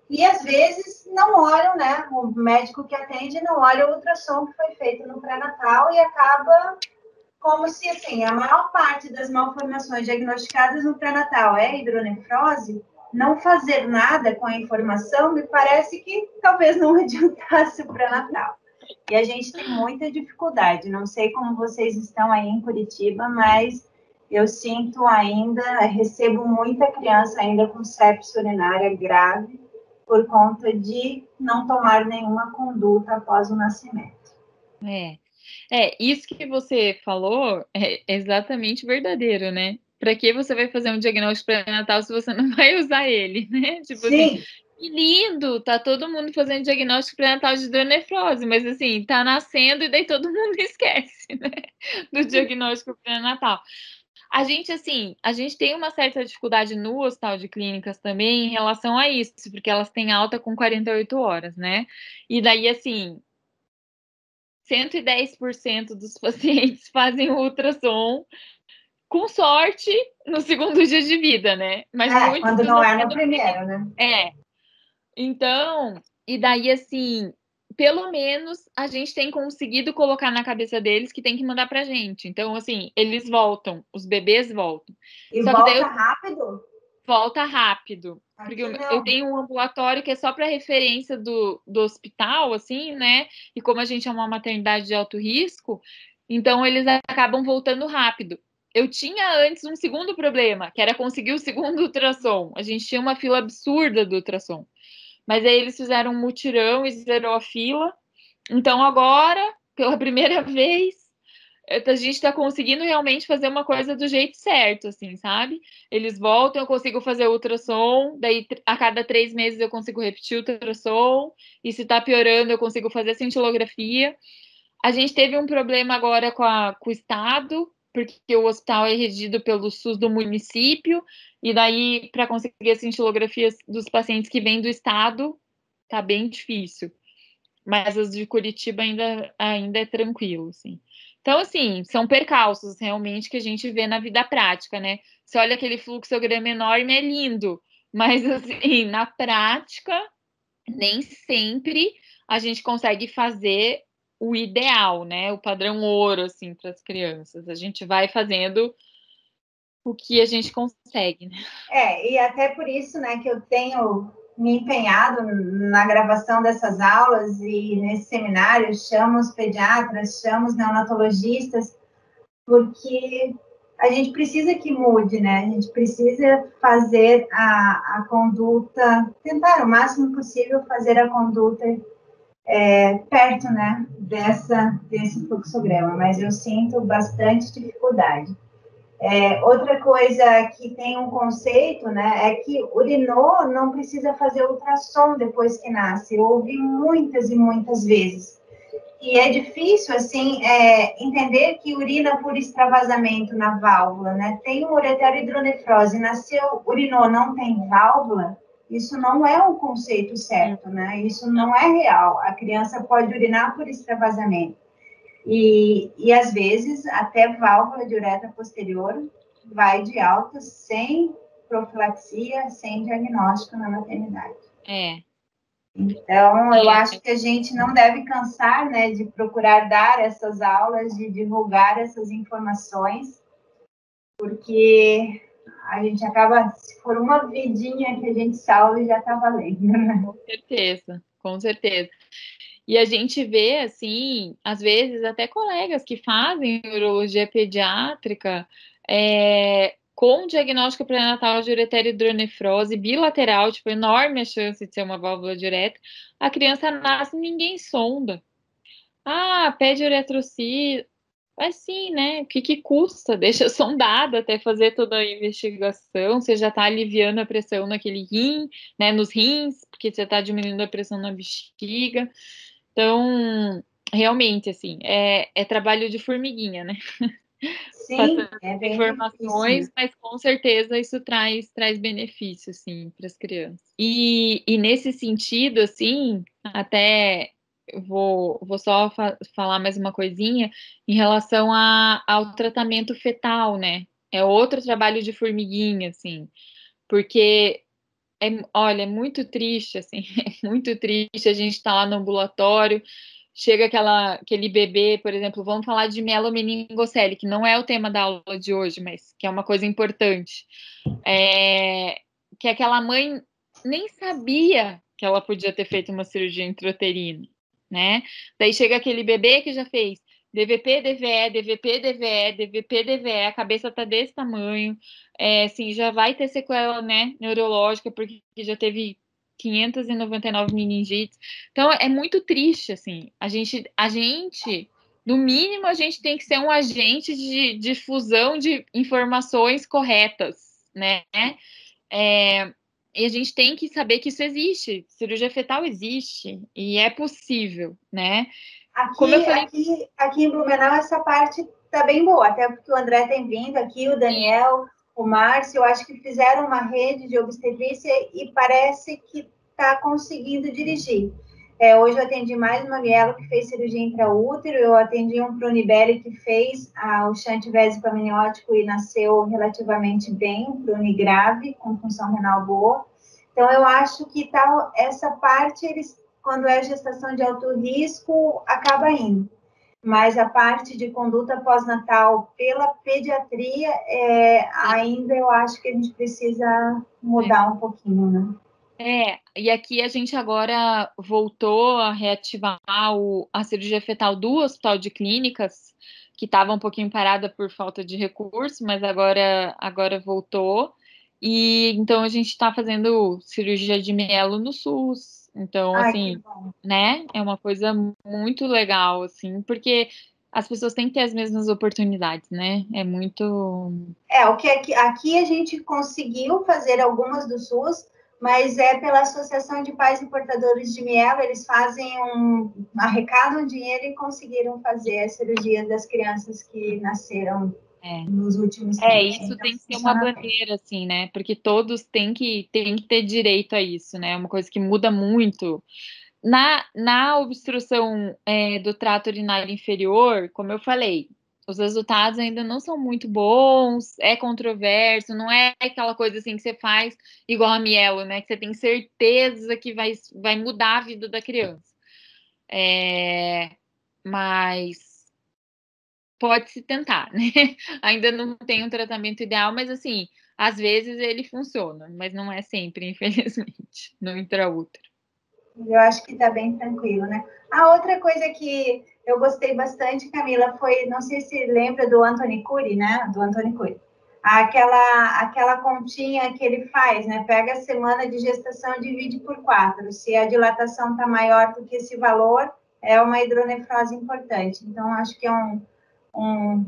E, às vezes, não olham, né? O médico que atende não olha o ultrassom que foi feito no pré-natal e acaba como se, assim, a maior parte das malformações diagnosticadas no pré-natal é hidronefrose. Não fazer nada com a informação me parece que talvez não adiantasse o pré-natal. E a gente tem muita dificuldade. Não sei como vocês estão aí em Curitiba, mas eu sinto ainda, recebo muita criança ainda com sepse urinária grave por conta de não tomar nenhuma conduta após o nascimento. Isso que você falou é exatamente verdadeiro, né? Para que você vai fazer um diagnóstico pré-natal se você não vai usar ele, né? Tipo Sim. assim, que lindo, tá todo mundo fazendo diagnóstico pré-natal de hidronefrose, mas assim, tá nascendo e daí todo mundo esquece, né? Do diagnóstico pré-natal. A gente tem uma certa dificuldade no hospital de clínicas também em relação a isso, porque elas têm alta com 48 horas, né? E daí, assim, 110% dos pacientes fazem o ultrassom, com sorte, no segundo dia de vida, né? Mas muitos quando não é no primeiro, né? Então, e daí, assim, pelo menos a gente tem conseguido colocar na cabeça deles que tem que mandar pra gente. Então, assim, eles voltam, os bebês voltam. E Só volta que daí rápido? Volta rápido. Porque eu tenho um ambulatório que é só para referência do hospital, assim, né? E como a gente é uma maternidade de alto risco, então eles acabam voltando rápido. Eu tinha antes um segundo problema, que era conseguir o segundo ultrassom. A gente tinha uma fila absurda do ultrassom. Mas aí eles fizeram um mutirão e zerou a fila. Então agora, pela primeira vez, a gente está conseguindo realmente fazer uma coisa do jeito certo, assim, sabe? Eles voltam, eu consigo fazer ultrassom, daí a cada 3 meses eu consigo repetir o ultrassom, e se tá piorando eu consigo fazer cintilografia. A gente teve um problema agora com o Estado, porque o hospital é regido pelo SUS do município, e daí, para conseguir as cintilografias dos pacientes que vêm do Estado, tá bem difícil. Mas as de Curitiba ainda é tranquilo, assim. Então, assim, são percalços realmente que a gente vê na vida prática, né? Você olha aquele fluxograma enorme, é lindo, mas, assim, na prática, nem sempre a gente consegue fazer o ideal, né? O padrão ouro, assim, para as crianças. A gente vai fazendo o que a gente consegue, né? E até por isso, né, que eu tenho me empenhado na gravação dessas aulas e nesse seminário, chamo os pediatras, chamo os neonatologistas, porque a gente precisa que mude, né? A gente precisa fazer a conduta, tentar o máximo possível fazer a conduta perto, né, desse fluxograma, mas eu sinto bastante dificuldade. Outra coisa que tem um conceito, né, é que urinou não precisa fazer ultrassom depois que nasce. Eu ouvi muitas e muitas vezes. E é difícil, assim, entender que urina por extravasamento na válvula, né? Tem um ureter hidronefrose, nasceu, urinou, não tem válvula, Isso não é um conceito certo, né? Isso não é real. A criança pode urinar por extravasamento. E às vezes, até válvula de uretra posterior vai de alta sem profilaxia, sem diagnóstico na maternidade. Então, eu acho que a gente não deve cansar, né, de procurar dar essas aulas, de divulgar essas informações, porque a gente acaba, se for uma vidinha que a gente salve, já está valendo, né? Com certeza. E a gente vê, assim, às vezes, até colegas que fazem urologia pediátrica com diagnóstico pré-natal de ureter hidronefrose bilateral, tipo, enorme a chance de ser uma válvula de uretra. A criança nasce e ninguém sonda. Pede uretrocito. Mas sim, né? O que custa? Deixa sondado até fazer toda a investigação. Você já está aliviando a pressão naquele rim, né? Nos rins, porque você está diminuindo a pressão na bexiga. Então, realmente, assim, é trabalho de formiguinha, né? Sim, é bem informações, difícil. mas com certeza isso traz benefício, sim, para as crianças. E nesse sentido, assim, até vou só falar mais uma coisinha em relação ao tratamento fetal, né? É outro trabalho de formiguinha, assim, porque olha, é muito triste, assim, é muito triste a gente estar lá no ambulatório, chega aquele bebê, por exemplo, vamos falar de mielomeningocele, que não é o tema da aula de hoje, mas que é uma coisa importante, que aquela mãe nem sabia que ela podia ter feito uma cirurgia intrauterina, né? Daí chega aquele bebê que já fez DVP, DVE, DVP, DVE, DVP, DVE, a cabeça tá desse tamanho, assim, já vai ter sequela, né, neurológica, porque já teve 599 meningites. Então, é muito triste, assim. A gente, no mínimo, a gente tem que ser um agente de difusão de informações corretas, né? E a gente tem que saber que isso existe. Cirurgia fetal existe e é possível, né? Como eu falei... Aqui em Blumenau, essa parte tá bem boa, até porque o André tem vindo aqui, o Daniel, o Márcio, eu acho que fizeram uma rede de obstetrícia e parece que está conseguindo dirigir. Hoje eu atendi mais uma mielo que fez cirurgia intraútero, eu atendi um Prunibelli que fez o shunt vésico amniótico e nasceu relativamente bem, Pruni grave, com função renal boa. Então, eu acho que essa parte, quando é gestação de alto risco, acaba indo. Mas a parte de conduta pós-natal pela pediatria, ainda eu acho que a gente precisa mudar um pouquinho, né? E aqui a gente agora voltou a reativar a cirurgia fetal do Hospital de Clínicas, que estava um pouquinho parada por falta de recurso, mas agora voltou. E então a gente está fazendo cirurgia de mielo no SUS. Então, assim, né? É uma coisa muito legal, assim, porque as pessoas têm que ter as mesmas oportunidades, né? É muito. O que aqui a gente conseguiu fazer algumas do SUS, mas é pela Associação de Pais e Portadores de Mielo, eles arrecadam dinheiro e conseguiram fazer a cirurgia das crianças que nasceram nos últimos tempos. Isso tem que ser uma bandeira, assim, né? Porque todos têm que ter direito a isso, né? É uma coisa que muda muito. Na obstrução do trato urinário inferior, como eu falei, os resultados ainda não são muito bons, é controverso, não é aquela coisa assim que você faz igual a mielo, né? Que você tem certeza que vai mudar a vida da criança. Mas pode-se tentar, né? Ainda não tem um tratamento ideal, mas assim, às vezes ele funciona, mas não é sempre, infelizmente, no intraútero. Eu acho que está bem tranquilo, né? A outra coisa que eu gostei bastante, Camila, foi, não sei se lembra do Anthony Cury, né? Do Anthony Cury. Aquela continha que ele faz, né? Pega a semana de gestação e divide por 4. Se a dilatação está maior do que esse valor, é uma hidronefrose importante. Então, acho que é um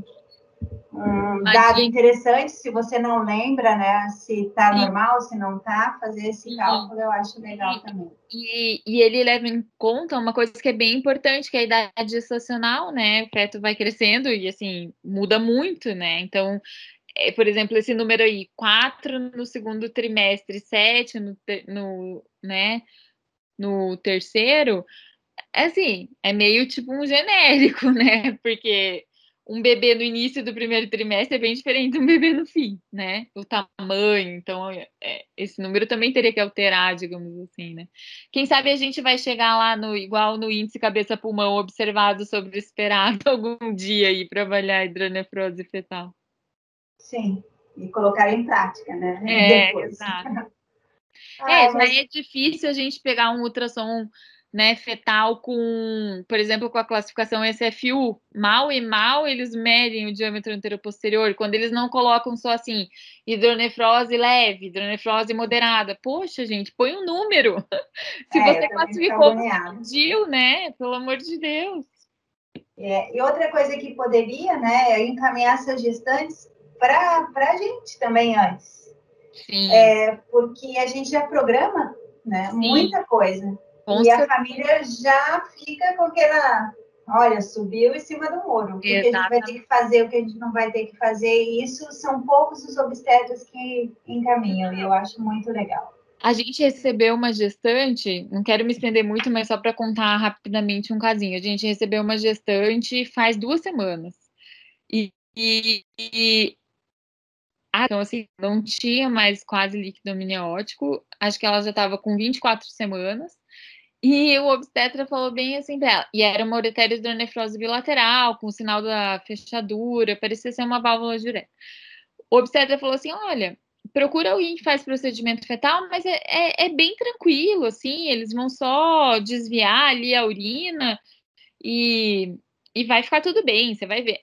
dado interessante, se você não lembra, né, se está normal, se não está, fazer esse cálculo eu acho legal também. E ele leva em conta uma coisa que é bem importante, que é a idade gestacional, né, o feto vai crescendo e, assim, muda muito, né, então por exemplo, esse número aí, 4 no segundo trimestre, 7 né, no terceiro, assim, é meio tipo um genérico, né? Porque um bebê no início do primeiro trimestre é bem diferente de um bebê no fim, né? O tamanho, então esse número também teria que alterar, digamos assim, né? Quem sabe a gente vai chegar lá igual no índice cabeça-pulmão observado sobre o esperado algum dia aí para avaliar a hidronefrose fetal. Sim, e colocar em prática, né? Depois. Exato. Ai, Já é difícil a gente pegar um ultrassom, né, fetal com, por exemplo, com a classificação SFU. Mal e mal eles medem o diâmetro anteroposterior, quando eles não colocam só assim, hidronefrose leve, hidronefrose moderada. Poxa, gente, põe um número. Se você eu também fico classificou, você agoniada. mediu, né? Pelo amor de Deus. E outra coisa que poderia, né, é encaminhar essas gestantes para a gente também antes. Sim. Porque a gente já programa, né, muita coisa. Com E a certeza. família já fica com aquela, olha, subiu em cima do muro. O que a gente vai ter que fazer, o que a gente não vai ter que fazer. E isso são poucos os obstetras que encaminham. E eu acho muito legal. A gente recebeu uma gestante, não quero me estender muito, mas só para contar rapidamente um casinho. A gente recebeu uma gestante faz 2 semanas. Então, assim, não tinha mais quase líquido amniótico. Acho que ela já estava com 24 semanas. E o obstetra falou bem assim para ela. E era uma ureteres hidronefrose bilateral, com o sinal da fechadura, parecia ser uma válvula de uretra. O obstetra falou assim: olha, procura alguém que faz procedimento fetal, mas é bem tranquilo, assim, eles vão só desviar ali a urina e vai ficar tudo bem, você vai ver.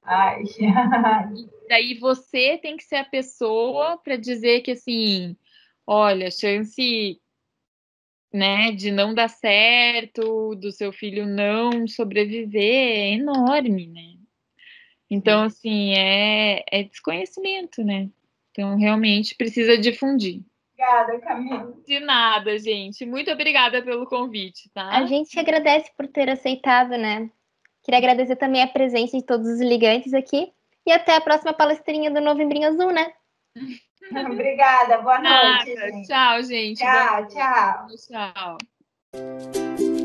Ai. E daí você tem que ser a pessoa para dizer que, assim, olha, a chance, né, de não dar certo, do seu filho não sobreviver é enorme, né? Então, assim, é desconhecimento, né? Então, realmente precisa difundir. Obrigada, Camila. De nada, gente. Muito obrigada pelo convite, A tá? gente agradece por ter aceitado, né? Queria agradecer também a presença de todos os ligantes aqui. E até a próxima palestrinha do Novembrinho Azul, né? Obrigada, boa noite, Nada. gente. Tchau, gente. Boa Tchau, noite. tchau. Tchau.